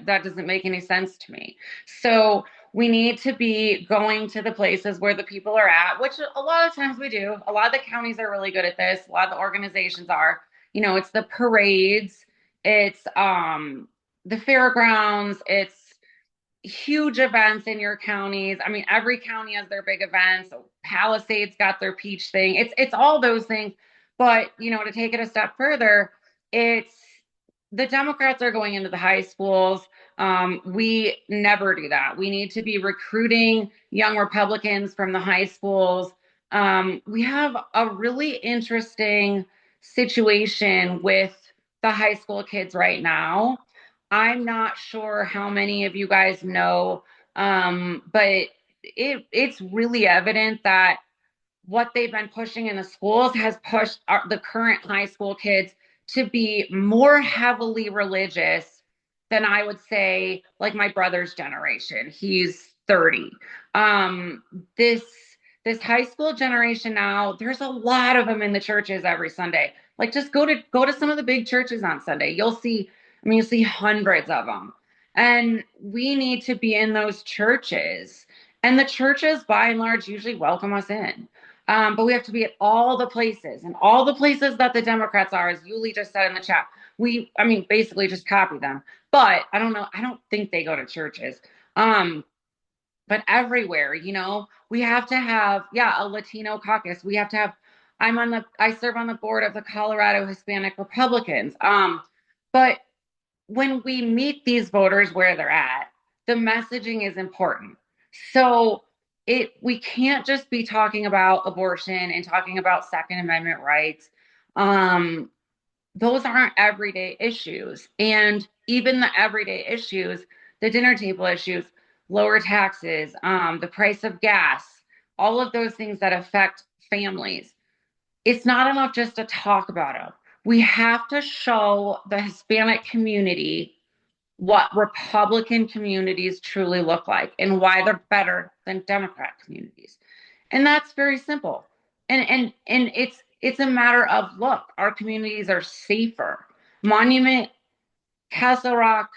[SPEAKER 4] doesn't make any sense to me. So we need to be going to the places where the people are at, which a lot of times we do. A lot of the counties are really good at this. A lot of the organizations are. It's the parades, it's the fairgrounds, it's huge events in your counties. I mean, every county has their big events. Palisades got their peach thing. It's all those things. But, to take it a step further, it's the Democrats are going into the high schools. We never do that. We need to be recruiting young Republicans from the high schools. We have a really interesting situation with the high school kids right now. I'm not sure how many of you guys know, but it's really evident that what they've been pushing in the schools has pushed the current high school kids to be more heavily religious than I would say like my brother's generation. He's 30. Um, this this high school generation now, there's a lot of them in the churches every Sunday. Like, just go to some of the big churches on Sunday. You'll see hundreds of them. And we need to be in those churches. And the churches, by and large, usually welcome us in. But we have to be at all the places, and all the places that the Democrats are, as Yuli just said in the chat. Basically just copy them. But I don't know. I don't think they go to churches. But everywhere, we have to have, yeah, a Latino caucus. We have to have, I serve on the board of the Colorado Hispanic Republicans. But when we meet these voters where they're at, the messaging is important. So we can't just be talking about abortion and talking about Second Amendment rights. Those aren't everyday issues. And even the everyday issues, the dinner table issues, lower taxes, the price of gas, all of those things that affect families. It's not enough just to talk about them. We have to show the Hispanic community what Republican communities truly look like and why they're better than Democrat communities. And that's very simple. And it's a matter of, look, our communities are safer. Monument, Castle Rock,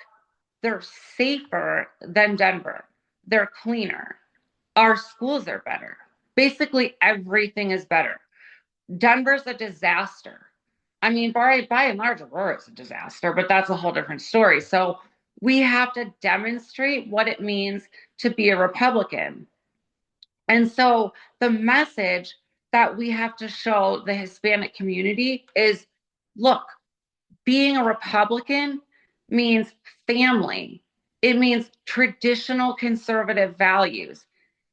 [SPEAKER 4] they're safer than Denver. They're cleaner. Our schools are better. Basically everything is better. Denver's a disaster. I mean, by and large, Aurora's a disaster, but that's a whole different story. So we have to demonstrate what it means to be a Republican. And so the message that we have to show the Hispanic community is, look, being a Republican means family. It means traditional conservative values.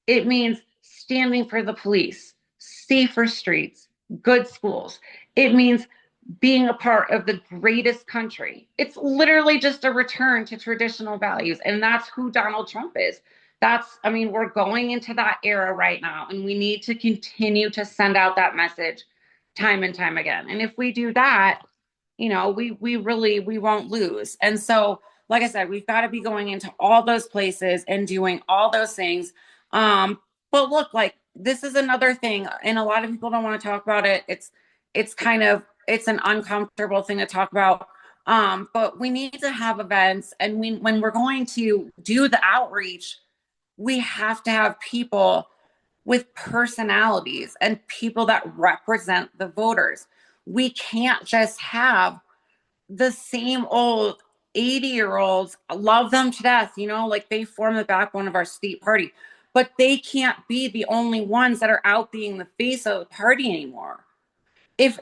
[SPEAKER 4] It means standing for the police, safer streets, good schools. It means being a part of the greatest country. It's literally just a return to traditional values. And that's who Donald Trump is. I mean, we're going into that era right now, and we need to continue to send out that message time and time again. And if we do that, we won't lose. And so, like I said, we've got to be going into all those places and doing all those things. But look, like, this is another thing, and a lot of people don't want to talk about it. It's an uncomfortable thing to talk about. But we need to have events, and when we're going to do the outreach, we have to have people with personalities and people that represent the voters. We can't just have the same old 80-year-olds, love them to death, like they form the backbone of our state party, but they can't be the only ones that are out being the face of the party anymore. If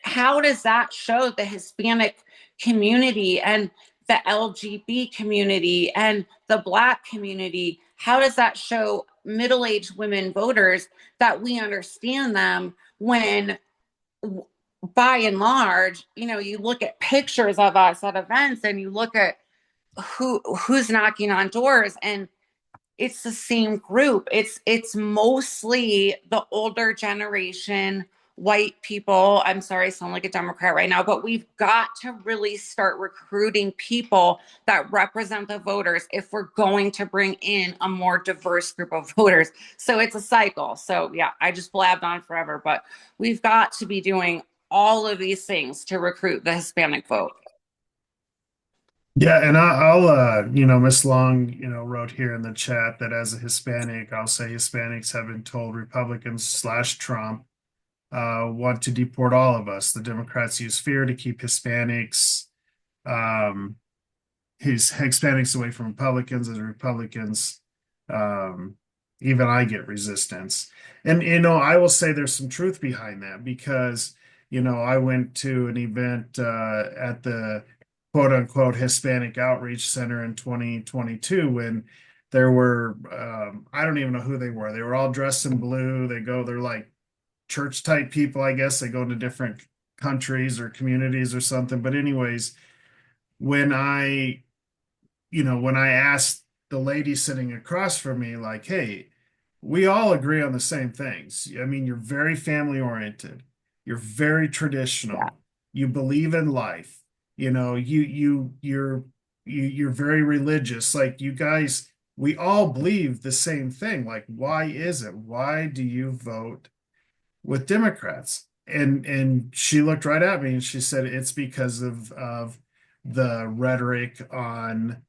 [SPEAKER 4] How does that show the Hispanic community and the LGBT community and the Black community? How does that show middle-aged women voters that we understand them when, by and large, you look at pictures of us at events and you look at who's knocking on doors, and it's the same group. It's mostly the older generation, white people. I'm sorry, I sound like a Democrat right now, but we've got to really start recruiting people that represent the voters if we're going to bring in a more diverse group of voters. So it's a cycle. So yeah, I just blabbed on forever, but we've got to be doing all of these things to recruit the Hispanic vote.
[SPEAKER 1] Yeah, and I'll Miss Long, wrote here in the chat that as a Hispanic, I'll say Hispanics have been told Republicans slash Trump want to deport all of us. The Democrats use fear to keep um, Hispanics away from Republicans, as Republicans, um, even I get resistance. And I will say there's some truth behind that because I went to an event at the quote unquote Hispanic Outreach Center in 2022 when there were I don't even know who they were. They were all dressed in blue. They're like church type people, I guess. They go to different countries or communities or something. But anyways, when I asked the lady sitting across from me, like, hey, we all agree on the same things. I mean, you're very family oriented. You're very traditional.
[SPEAKER 4] Yeah.
[SPEAKER 1] You believe in life. You're very religious. Like you guys, we all believe the same thing. Like, why is it? Why do you vote with Democrats? And she looked right at me and she said it's because of the rhetoric on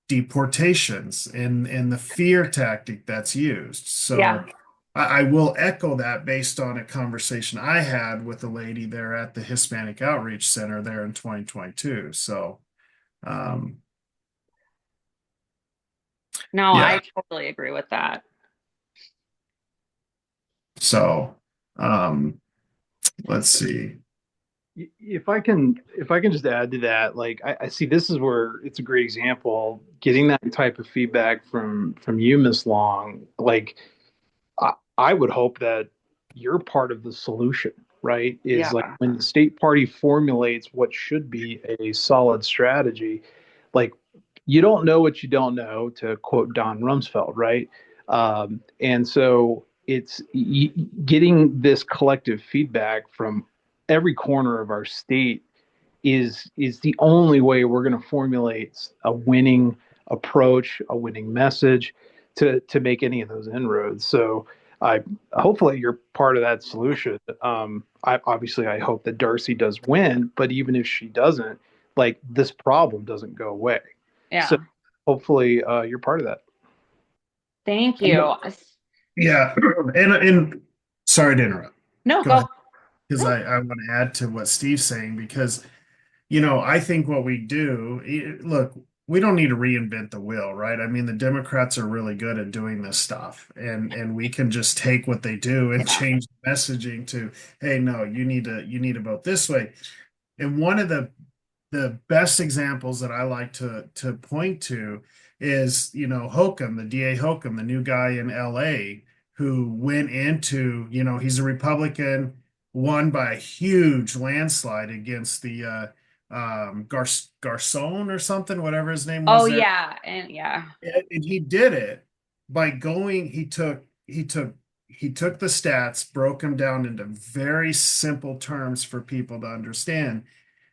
[SPEAKER 1] deportations and the fear tactic that's used. So
[SPEAKER 4] Yeah.
[SPEAKER 1] I will echo that based on a conversation I had with a lady there at the Hispanic Outreach Center there in 2022. So
[SPEAKER 4] No,
[SPEAKER 1] yeah.
[SPEAKER 4] I totally agree with that.
[SPEAKER 1] So let's see.
[SPEAKER 3] If I can just add to that, like I see this is where it's a great example, getting that type of feedback from you, Miss Long. Like I would hope that you're part of the solution, right? Is like
[SPEAKER 4] Yeah.
[SPEAKER 3] when the state party formulates what should be a solid strategy, like you don't know what you don't know, to quote Don Rumsfeld, right? And so it's getting this collective feedback from every corner of our state is the only way we're going to formulate a winning approach, a winning message to make any of those inroads. So I hopefully you're part of that solution. I hope that Darcy does win, but even if she doesn't, like this problem doesn't go away. So
[SPEAKER 4] Yeah.
[SPEAKER 3] hopefully you're part of that.
[SPEAKER 4] Thank you.
[SPEAKER 1] Yeah, and sorry to interrupt.
[SPEAKER 4] No,
[SPEAKER 1] Go ahead,
[SPEAKER 4] go.
[SPEAKER 1] because
[SPEAKER 4] No.
[SPEAKER 1] I want to add to what Steve's saying because I think what we do, look, we don't need to reinvent the wheel, right? I mean, the Democrats are really good at doing this stuff, and we can just take what they do and
[SPEAKER 4] Yeah.
[SPEAKER 1] change the messaging to, hey, no, you need to vote this way. And one of the best examples that I like to point to is, Holcomb, the DA Holcomb, the new guy in LA who went into, he's a Republican, won by a huge landslide against the Garcon or something, whatever his name
[SPEAKER 4] Oh
[SPEAKER 1] was there.
[SPEAKER 4] yeah, and yeah.
[SPEAKER 1] And he did it by going, he took the stats, broke them down into very simple terms for people to understand,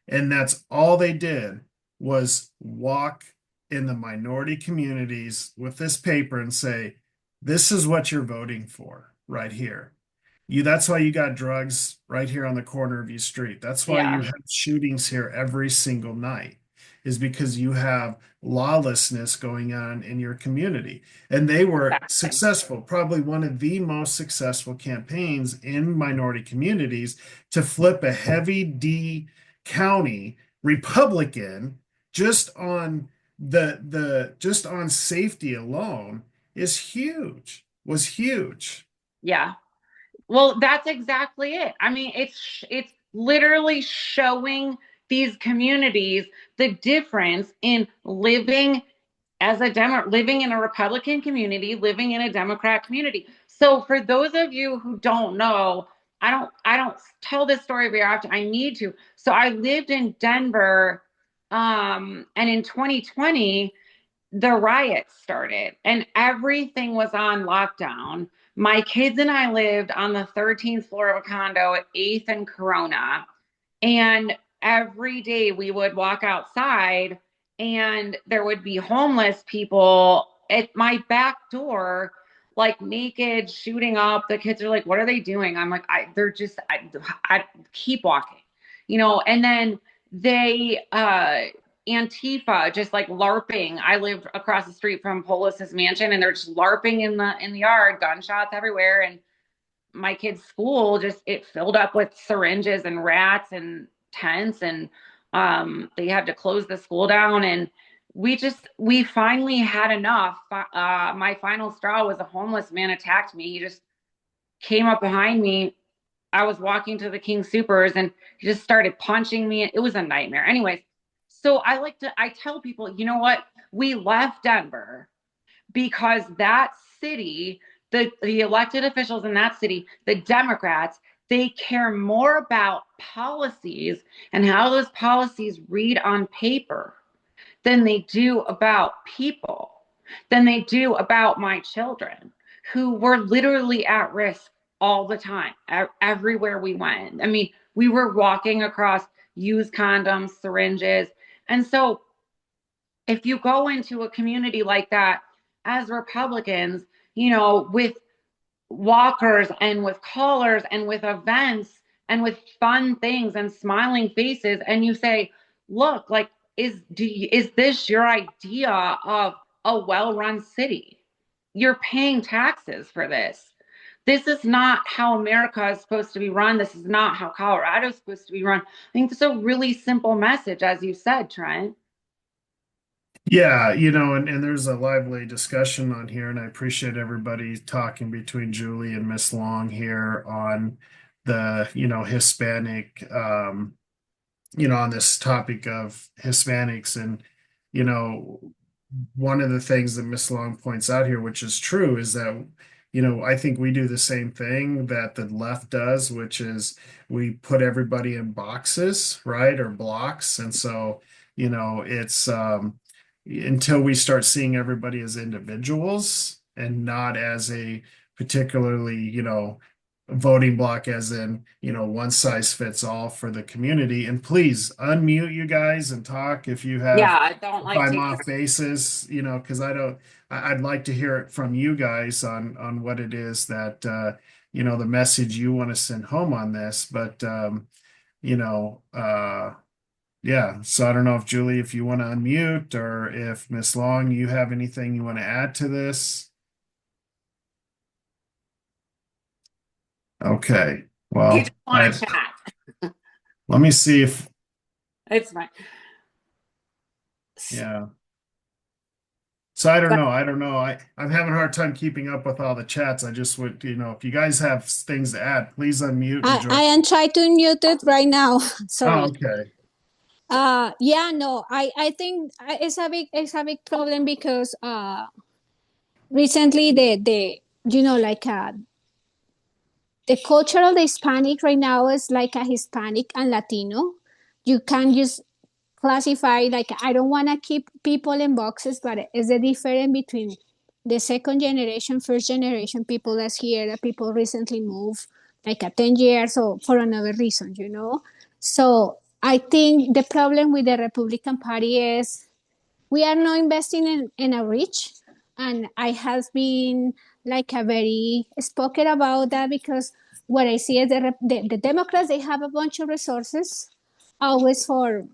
[SPEAKER 1] and that's all they did was walk in the minority communities with this paper and say, this is what you're voting for right here. That's why you got drugs right here on the corner of your street. That's why you
[SPEAKER 4] Yeah.
[SPEAKER 1] have shootings here every single night, is because you have lawlessness going on in your community. And they were
[SPEAKER 4] Exactly.
[SPEAKER 1] successful, probably one of the most successful campaigns in minority communities to flip a heavy D county Republican just on just on safety alone is huge, was huge.
[SPEAKER 4] Yeah. Well, that's exactly it. I mean, it's literally showing these communities the difference in living in a Republican community, living in a Democrat community. So for those of you who don't know, I don't tell this story very often. I need to. So I lived in Denver, and in 2020 the riots started and everything was on lockdown. My kids and I lived on the 13th floor of a condo at 8th and Corona. And every day we would walk outside and there would be homeless people at my back door, like naked, shooting up. The kids are like, what are they doing? I'm like, I keep walking, and then Antifa just like LARPing. I lived across the street from Polis's mansion and they're just LARPing in the yard, gunshots everywhere. And my kids' school just it filled up with syringes and rats and tents, and they had to close the school down. And we finally had enough. My final straw was a homeless man attacked me. He just came up behind me. I was walking to the King Supers and he just started punching me. It was a nightmare. Anyways, so I tell people, you know what? We left Denver because that city, the elected officials in that city, the Democrats, they care more about policies and how those policies read on paper than they do about people, than they do about my children who were literally at risk all the time, everywhere we went. I mean, we were walking across used condoms, syringes. And so if you go into a community like that as Republicans, with walkers and with callers and with events and with fun things and smiling faces, and you say, look, like, is this your idea of a well-run city? You're paying taxes for this. This is not how America is supposed to be run. This is not how Colorado is supposed to be run. I think it's a really simple message, as you said, Trent.
[SPEAKER 1] Yeah, and there's a lively discussion on here, and I appreciate everybody talking between Julie and Miss Long here on the, Hispanic, on this topic of Hispanics. And, you know, one of the things that Miss Long points out here, which is true, is that, I think we do the same thing that the left does, which is we put everybody in boxes, right, or blocks. And so, it's, until we start seeing everybody as individuals and not as a particularly, voting block, as in, one size fits all for the community. And please unmute, you guys, and talk
[SPEAKER 4] Yeah, I don't
[SPEAKER 1] if
[SPEAKER 4] like
[SPEAKER 1] I'm
[SPEAKER 4] to
[SPEAKER 1] off basis, because I'd like to hear it from you guys on what it is that, the message you want to send home on this. But, you know, yeah, so I don't know if Julie, if you want to unmute, or if Miss Long, you have anything you want to add to this. Okay,
[SPEAKER 4] you
[SPEAKER 1] well,
[SPEAKER 4] just want to chat.
[SPEAKER 1] let me see if,
[SPEAKER 4] It's fine.
[SPEAKER 1] yeah. So I don't know. I'm having a hard time keeping up with all the chats. I just would, if you guys have things to add, please unmute and
[SPEAKER 6] I
[SPEAKER 1] join.
[SPEAKER 6] am trying to mute it right now.
[SPEAKER 1] Oh,
[SPEAKER 6] Sorry.
[SPEAKER 1] okay.
[SPEAKER 6] Yeah, no, I think it's a big problem because recently the culture of the Hispanic right now is like a Hispanic and Latino. You can just classify, like, I don't want to keep people in boxes, but is the difference between the second generation, first generation people that's here, that people recently moved like 10 years or for another reason. So I think the problem with the Republican Party is we are not investing in a rich, and I have been like a very spoken about that, because what I see is the Democrats, they have a bunch of resources always for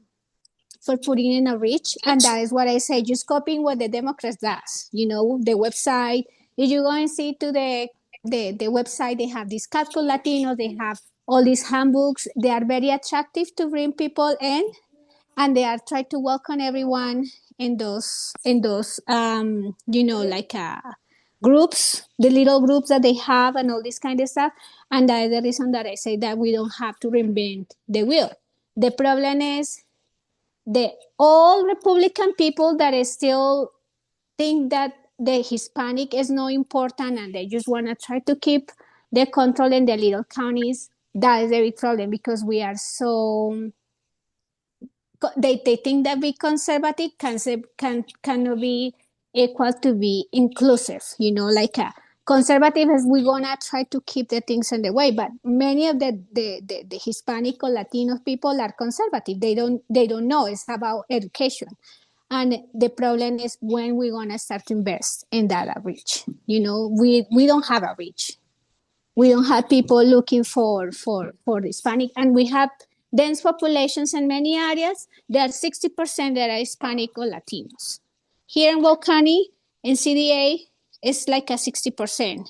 [SPEAKER 6] putting in a reach, and that is what I say, just copying what the Democrats does. The website, if you go and see to the website, they have these Castro Latinos, they have all these handbooks, they are very attractive to bring people in, and they are trying to welcome everyone in those like groups, the little groups that they have, and all this kind of stuff. And that is the reason that I say that we don't have to reinvent the wheel. The problem is the all Republican people that still think that the Hispanic is not important, and they just want to try to keep the control in the little counties. That is a big problem, because we are so they think that be conservative cannot be equal to be inclusive. Like a conservative is we gonna try to keep the things in the way, but many of the Hispanic or Latino people are conservative. They don't know. It's about education. And the problem is when we're gonna start to invest in that reach. We don't have a reach. We don't have people looking for Hispanic, and we have dense populations in many areas. There are 60% that are Hispanic or Latinos. Here in Will County, in CDA, it's like a 60%.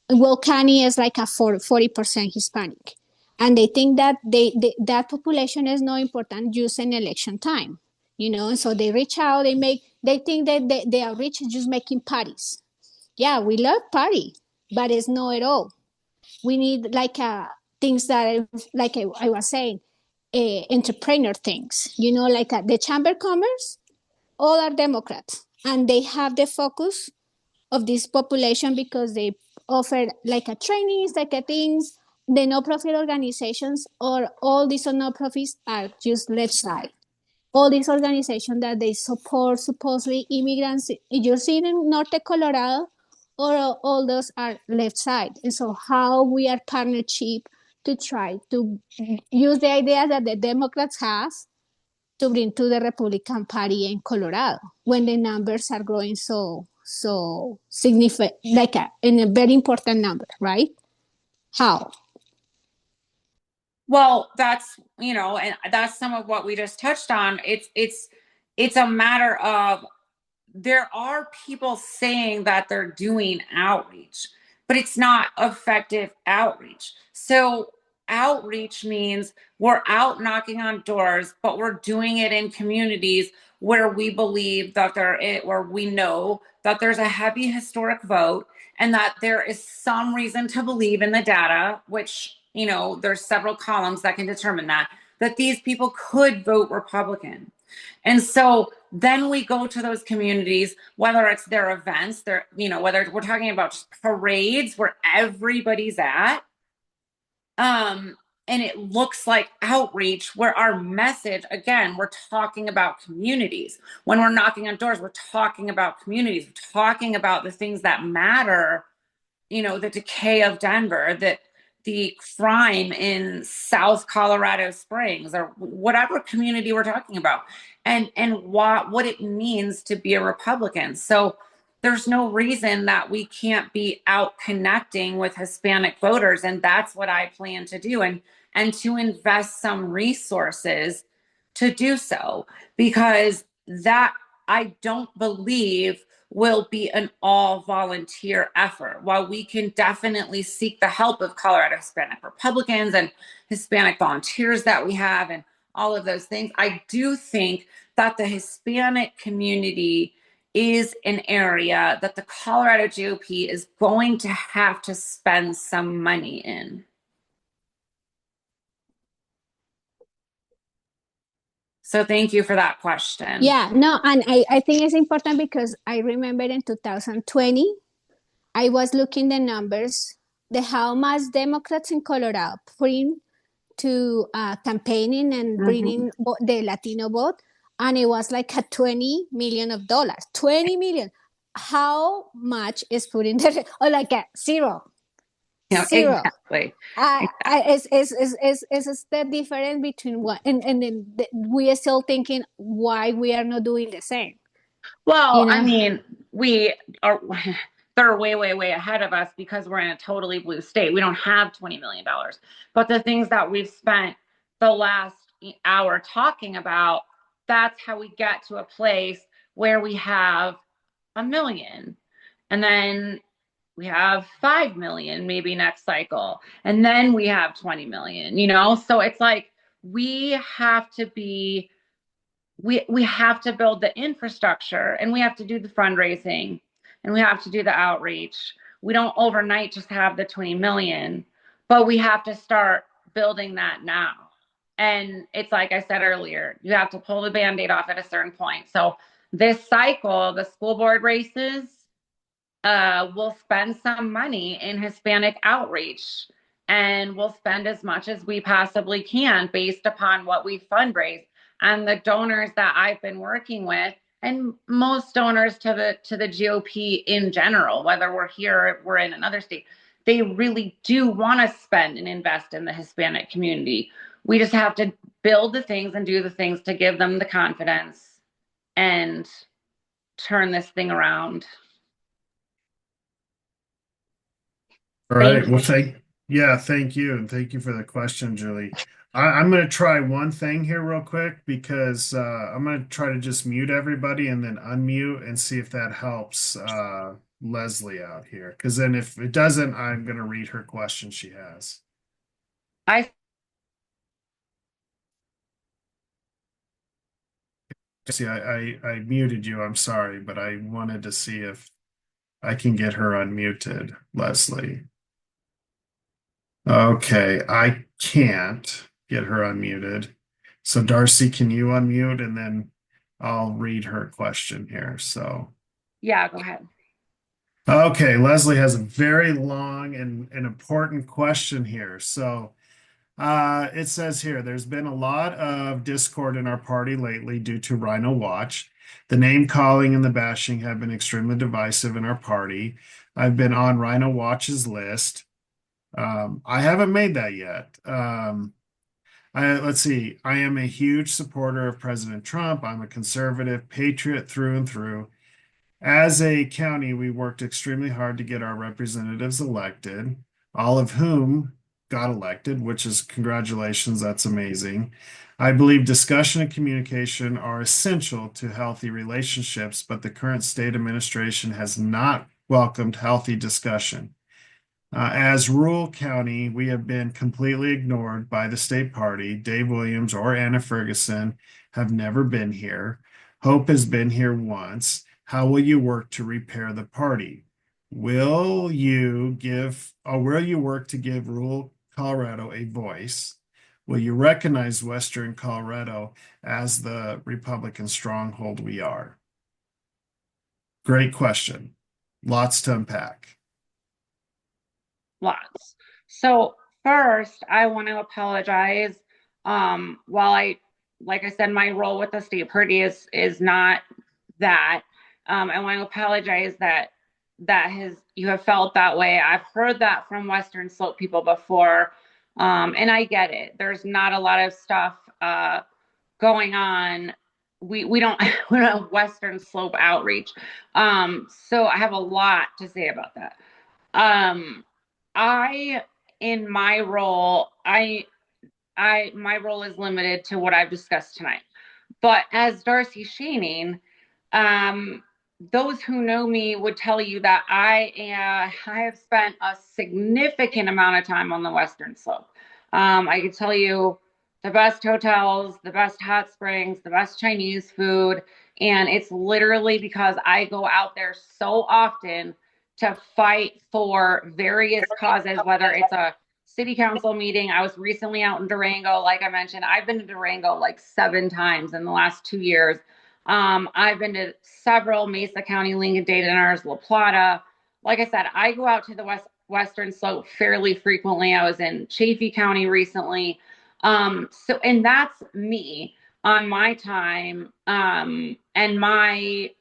[SPEAKER 6] In Will County is like a 40% Hispanic. And they think that that population is not important just in election time. And so they reach out, they think that they are rich just making parties. Yeah, we love party, but it's not at all. We need like things that, like I was saying, entrepreneur things. Like the Chamber of Commerce, all are Democrats, and they have the focus of this population because they offer like a trainings, like a things. The no-profit organizations or all these non-profits are just left side. All these organizations that they support supposedly immigrants, you're seeing in North Colorado, or all those are left side. And so how we are partnership to try to use the idea that the Democrats have to bring to the Republican Party in Colorado when the numbers are growing so significant, like in a very important number, right? How?
[SPEAKER 4] Well, that's, and that's some of what we just touched on. It's a matter of, there are people saying that they're doing outreach, but it's not effective outreach. So outreach means we're out knocking on doors, but we're doing it in communities where we believe that where we know that there's a heavy historic vote, and that there is some reason to believe in the data, which, there's several columns that can determine that these people could vote Republican. And so then we go to those communities, whether it's their events, whether we're talking about just parades where everybody's at, and it looks like outreach where our message, again, we're talking about communities. When we're knocking on doors, we're talking about communities, we're talking about the things that matter, you know, the decay of Denver, that the crime in South Colorado Springs, or whatever community we're talking about, and what it means to be a Republican. So there's no reason that we can't be out connecting with Hispanic voters, and that's what I plan to do, and to invest some resources to do so, because that, I don't believe, will be an all volunteer effort. While we can definitely seek the help of Colorado Hispanic Republicans and Hispanic volunteers that we have and all of those things, I do think that the Hispanic community is an area that the Colorado GOP is going to have to spend some money in. So thank you for that question.
[SPEAKER 6] Yeah, no, and I think it's important because I remember in 2020, I was looking the numbers, the how much Democrats in Colorado bring to campaigning and bringing the Latino vote, and it was like a $20 million. 20 million. How much is put in there? Or like a zero.
[SPEAKER 4] You know,
[SPEAKER 6] Zero.
[SPEAKER 4] exactly.
[SPEAKER 6] It's the difference between what, and then we are still thinking why we are not doing the same.
[SPEAKER 4] Well,
[SPEAKER 6] You know?
[SPEAKER 4] I mean, we are, they're way, way, way ahead of us because we're in a totally blue state. We don't have $20 million. But the things that we've spent the last hour talking about, that's how we get to a place where we have $1 million. And then we have 5 million maybe next cycle. And then we have 20 million, you know? So it's like we have to be, we have to build the infrastructure, and we have to do the fundraising, and we have to do the outreach. We don't overnight just have the 20 million, but we have to start building that now. And it's like I said earlier, you have to pull the Band-Aid off at a certain point. So this cycle, the school board races, we'll spend some money in Hispanic outreach, and we'll spend as much as we possibly can based upon what we fundraise. And the donors that I've been working with, and most donors to the GOP in general, whether we're here or we're in another state, they really do want to spend and invest in the Hispanic community. We just have to build the things and do the things to give them the confidence and turn this thing around.
[SPEAKER 1] All right. Well, thank you. And thank you for the question, Julie. I'm going to try one thing here real quick because I'm going to try to just mute everybody and then unmute and see if that helps Leslie out here. Because then if it doesn't, I'm going to read her question she has.
[SPEAKER 4] I
[SPEAKER 1] See, I muted you. I'm sorry, but I wanted to see if I can get her unmuted, Leslie. Okay, I can't get her unmuted. So Darcy, can you unmute and then I'll read her question here. So
[SPEAKER 4] yeah, go ahead.
[SPEAKER 1] okay, Leslie has a very long and important question here. So it says here, there's been a lot of discord in our party lately due to Rhino Watch. The name calling and the bashing have been extremely divisive in our party. I've been on Rhino Watch's list. I haven't made that yet. Let's see. I am a huge supporter of President Trump. I'm a conservative patriot through and through. As a county, we worked extremely hard to get our representatives elected, all of whom got elected, which is congratulations. That's amazing. I believe discussion and communication are essential to healthy relationships, but the current state administration has not welcomed healthy discussion. As rural county, we have been completely ignored by the state party. Dave Williams or Anna Ferguson have never been here. Hope has been here once. How will you work to repair the party? Will you work to give rural Colorado a voice? Will you recognize Western Colorado as the Republican stronghold we are? Great question. Lots to unpack.
[SPEAKER 4] Lots. So first, I want to apologize. While like I said, my role with the state party is not that. I want to apologize that you have felt that way. I've heard that from Western Slope people before, and I get it. There's not a lot of stuff going on. We don't we don't have Western Slope outreach, so I have a lot to say about that. I in my role, my role is limited to what I've discussed tonight. But as Darcy Schoening, those who know me would tell you that I have spent a significant amount of time on the Western Slope. I can tell you the best hotels, the best hot springs, the best Chinese food, and it's literally because I go out there so often to fight for various causes, whether it's a city council meeting. I was recently out in Durango. Like I mentioned, I've been to Durango like 7 times in the last 2 years. I've been to several Mesa County Lincoln Day dinners, La Plata. Like I said, I go out to the Western Slope fairly frequently. I was in Chaffee County recently. And that's me on my time, and my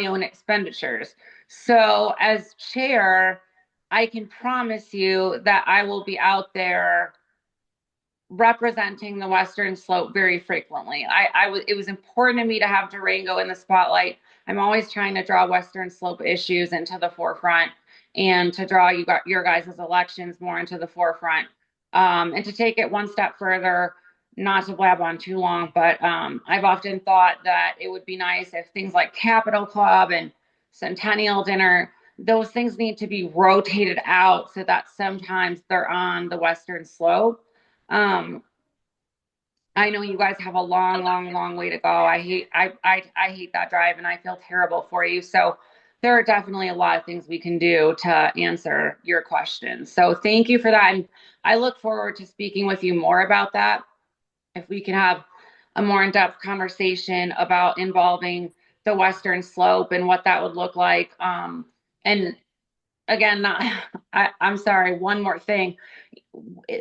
[SPEAKER 4] own expenditures. So as chair, I can promise you that I will be out there representing the Western Slope very frequently. It was important to me to have Durango in the spotlight. I'm always trying to draw Western Slope issues into the forefront and to draw your guys' elections more into the forefront. And to take it one step further, not to blab on too long, but I've often thought that it would be nice if things like Capitol Club and Centennial Dinner, those things need to be rotated out so that sometimes they're on the Western Slope. I know you guys have a long way to go. I hate that drive, and I feel terrible for you. So there are definitely a lot of things we can do to answer your questions. So thank you for that. And I look forward to speaking with you more about that. If we can have a more in-depth conversation about involving the Western Slope and what that would look like. And again, I'm sorry, one more thing.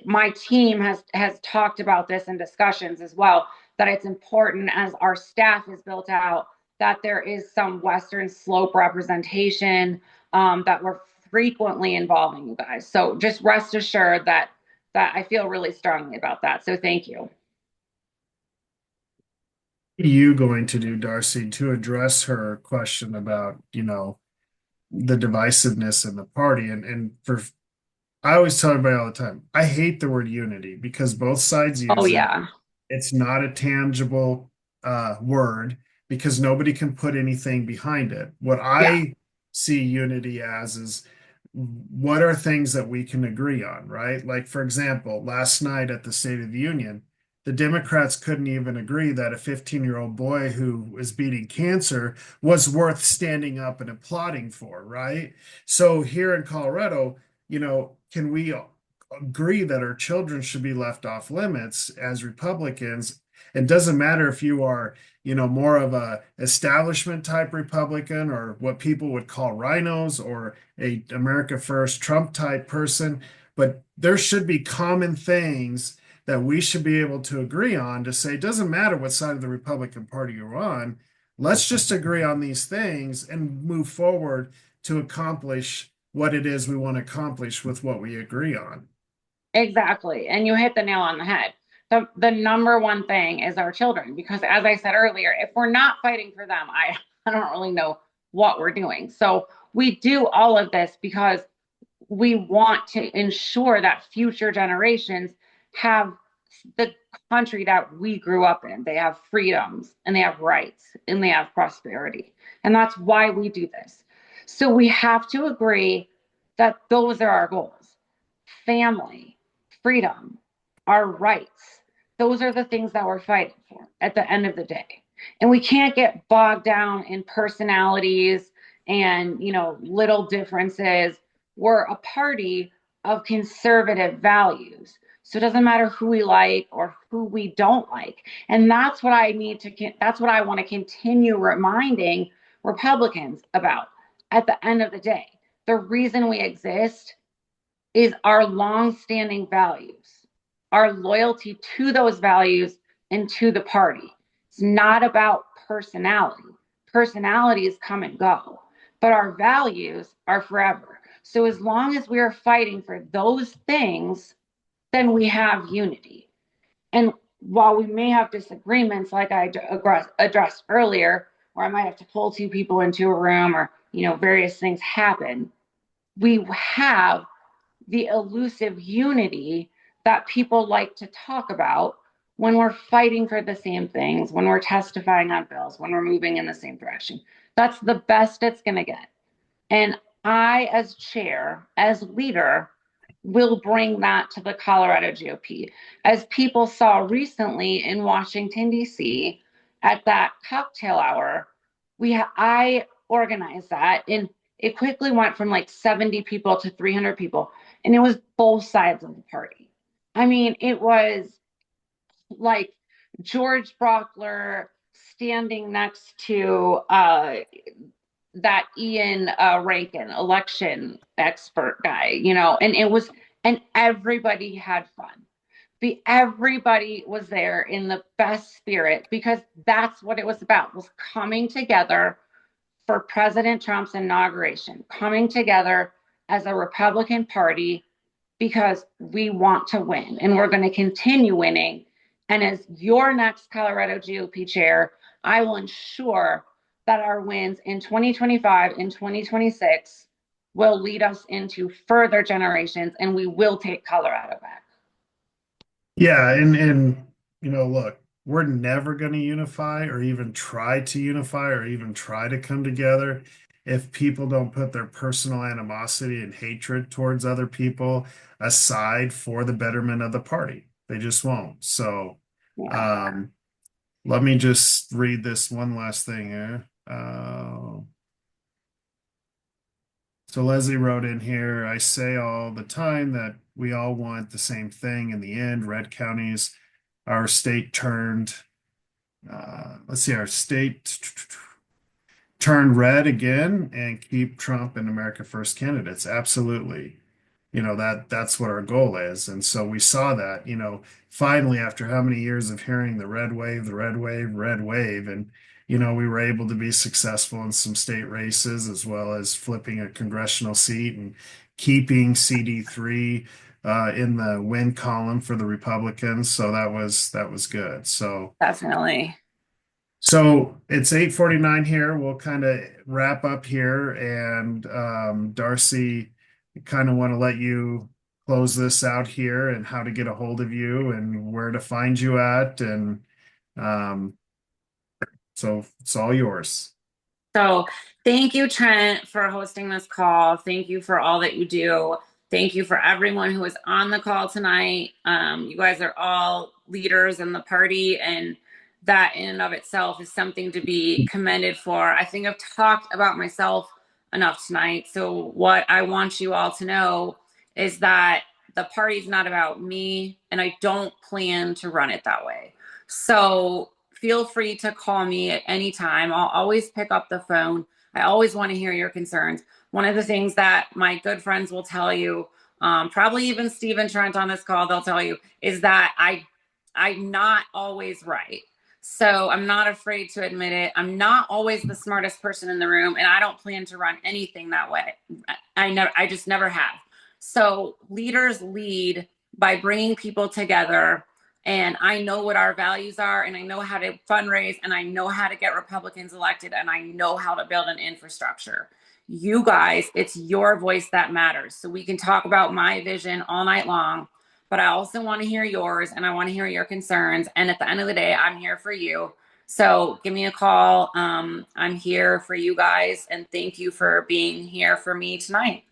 [SPEAKER 4] My team has talked about this in discussions as well, that it's important as our staff is built out that there is some Western Slope representation, that we're frequently involving you guys. So just rest assured that I feel really strongly about that. So thank you.
[SPEAKER 1] What are you going to do, Darcy, to address her question about, the divisiveness in the party? And for I always tell everybody all the time, I hate the word unity because both sides
[SPEAKER 4] Oh
[SPEAKER 1] use it.
[SPEAKER 4] yeah.
[SPEAKER 1] It's not a tangible word because nobody can put anything behind it. What
[SPEAKER 4] Yeah.
[SPEAKER 1] I see unity as is what are things that we can agree on, right? Like, for example, last night at the State of the Union, the Democrats couldn't even agree that a 15-year-old boy who is beating cancer was worth standing up and applauding for, right? So here in Colorado, can we agree that our children should be left off limits as Republicans? It doesn't matter if you are, more of a establishment type Republican or what people would call rhinos or a America First Trump type person, but there should be common things that we should be able to agree on to say it doesn't matter what side of the Republican Party you're on. Let's just agree on these things and move forward to accomplish what it is we want to accomplish with what we agree on.
[SPEAKER 4] Exactly. And you hit the nail on the head. The number one thing is our children, because as I said earlier, if we're not fighting for them, I don't really know what we're doing. So we do all of this because we want to ensure that future generations have the country that we grew up in. They have freedoms and they have rights and they have prosperity. And that's why we do this. So we have to agree that those are our goals: family, freedom, our rights. Those are the things that we're fighting for at the end of the day. And we can't get bogged down in personalities and, little differences. We're a party of conservative values. So it doesn't matter who we like or who we don't like. And that's what that's what I want to continue reminding Republicans about at the end of the day. The reason we exist is our long-standing values, our loyalty to those values and to the party. It's not about personality. Personalities come and go, but our values are forever. So as long as we are fighting for those things, then we have unity. And while we may have disagreements, like I addressed earlier, or I might have to pull two people into a room, or various things happen, we have the elusive unity that people like to talk about when we're fighting for the same things, when we're testifying on bills, when we're moving in the same direction. That's the best it's going to get. And I, as chair, as leader, will bring that to the Colorado GOP. As people saw recently in Washington, D.C., at that cocktail hour, I organized that, and it quickly went from like 70 people to 300 people, and it was both sides of the party. I mean, it was like George Brockler standing next to that Ian Rankin, election expert guy, and everybody had fun. Everybody was there in the best spirit, because that's what it was about, was coming together for President Trump's inauguration, coming together as a Republican Party, because we want to win and we're going to continue winning. And as your next Colorado GOP chair, I will ensure that our wins in 2025 and 2026 will lead us into further generations, and we will take Colorado back.
[SPEAKER 1] Yeah, and look, we're never going to unify or even try to unify or even try to come together if people don't put their personal animosity and hatred towards other people aside for the betterment of the party. They just won't. So,
[SPEAKER 4] Yeah.
[SPEAKER 1] let me just read this one last thing here. So Leslie wrote in here, I say all the time that we all want the same thing in the end. Red counties, our state turned, our state turn red again and keep Trump and America First candidates. Absolutely. That's what our goal is. And so we saw that, finally, after how many years of hearing the red wave, the red wave, red wave, and we were able to be successful in some state races, as well as flipping a congressional seat and keeping CD3 in the win column for the Republicans. So that was good. So
[SPEAKER 4] Definitely.
[SPEAKER 1] So it's 8:49 here. We'll kind of wrap up here, and Darcy, kind of want to let you close this out here and how to get a hold of you and where to find you at, and um, so it's all yours.
[SPEAKER 4] So thank you, Trent, for hosting this call. Thank you for all that you do. Thank you for everyone who was on the call tonight. You guys are all leaders in the party, and that in and of itself is something to be commended for. I think I've talked about myself enough tonight. So what I want you all to know is that the party's not about me, and I don't plan to run it that way. So feel free to call me at any time. I'll always pick up the phone. I always want to hear your concerns. One of the things that my good friends will tell you, probably even Steve and Trent on this call, they'll tell you, is that I'm not always right. So I'm not afraid to admit it. I'm not always the smartest person in the room, and I don't plan to run anything that way. I just never have. So leaders lead by bringing people together, and I know what our values are, and I know how to fundraise, and I know how to get Republicans elected, and I know how to build an infrastructure. You guys, it's your voice that matters. So we can talk about my vision all night long, but I also want to hear yours, and I want to hear your concerns. And at the end of the day, I'm here for you. So give me a call. I'm here for you guys, and thank you for being here for me tonight.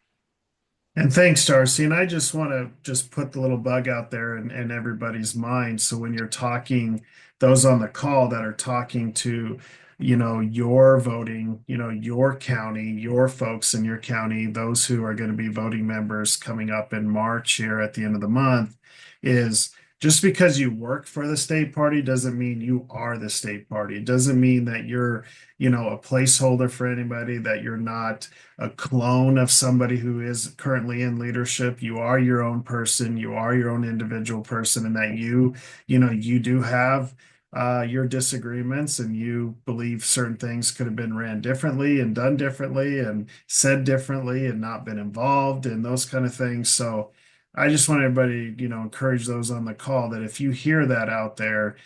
[SPEAKER 1] And thanks, Darcy. And I just want to just put the little bug out there in everybody's mind. So when you're talking, those on the call that are talking to, your voting, your county, your folks in your county, those who are going to be voting members coming up in March here at the end of the month, is just because you work for the state party doesn't mean you are the state party. It doesn't mean that you're, a placeholder for anybody, that you're not a clone of somebody who is currently in leadership. You are your own person, you are your own individual person, and that you do have your disagreements, and you believe certain things could have been ran differently and done differently and said differently and not been involved and those kind of things. So I just want everybody, encourage those on the call that if you hear that out there,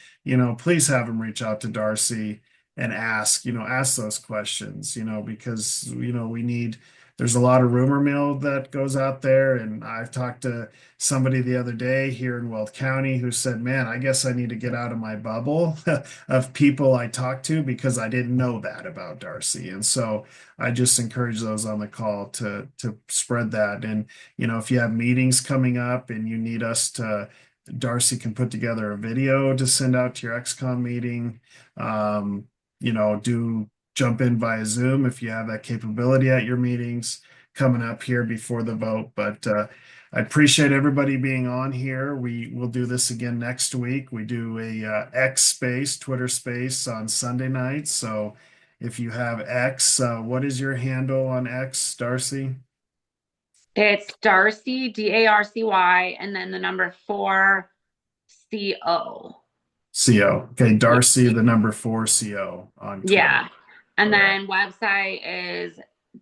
[SPEAKER 1] please have them reach out to Darcy and ask those questions, because, there's a lot of rumor mill that goes out there. And I've talked to somebody the other day here in Weld County who said, man, I guess I need to get out of my bubble of people I talk to because I didn't know that about Darcy. And so I just encourage those on the call to spread that. And, if you have meetings coming up and you need us to, Darcy can put together a video to send out to your XCOM meeting. Do jump in via Zoom if you have that capability at your meetings coming up here before the vote. But I appreciate everybody being on here. We will do this again next week. We do a X space, Twitter space on Sunday nights. So if you have X, what is your handle on X, Darcy?
[SPEAKER 4] It's Darcy, Darcy, and then the number 4CO.
[SPEAKER 1] CO. Okay, Darcy, the number 4CO on Twitter.
[SPEAKER 4] Yeah. And then website is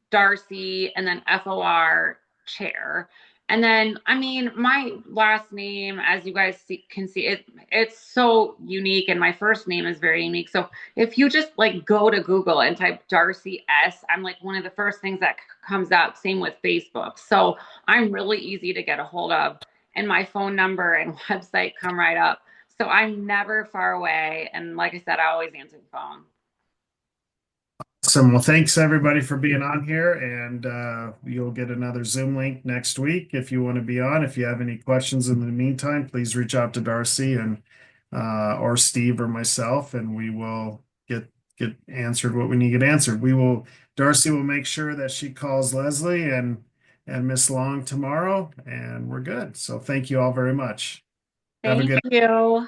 [SPEAKER 4] Darcy and then FOR Chair. And then, I mean, my last name, as you guys can see, it's so unique, and my first name is very unique. So if you just like go to Google and type Darcy S, I'm like one of the first things that comes up. Same with Facebook. So I'm really easy to get a hold of, and my phone number and website come right up. So I'm never far away. And like I said, I always answer the phone.
[SPEAKER 1] Awesome. Well, thanks everybody for being on here, and you'll get another Zoom link next week if you want to be on. If you have any questions in the meantime, please reach out to Darcy and or Steve or myself, and we will get answered what we need to get answered. Darcy will make sure that she calls Leslie and Miss Long tomorrow, and we're good. So thank you all very much. Have a
[SPEAKER 4] Thank
[SPEAKER 1] good
[SPEAKER 4] you.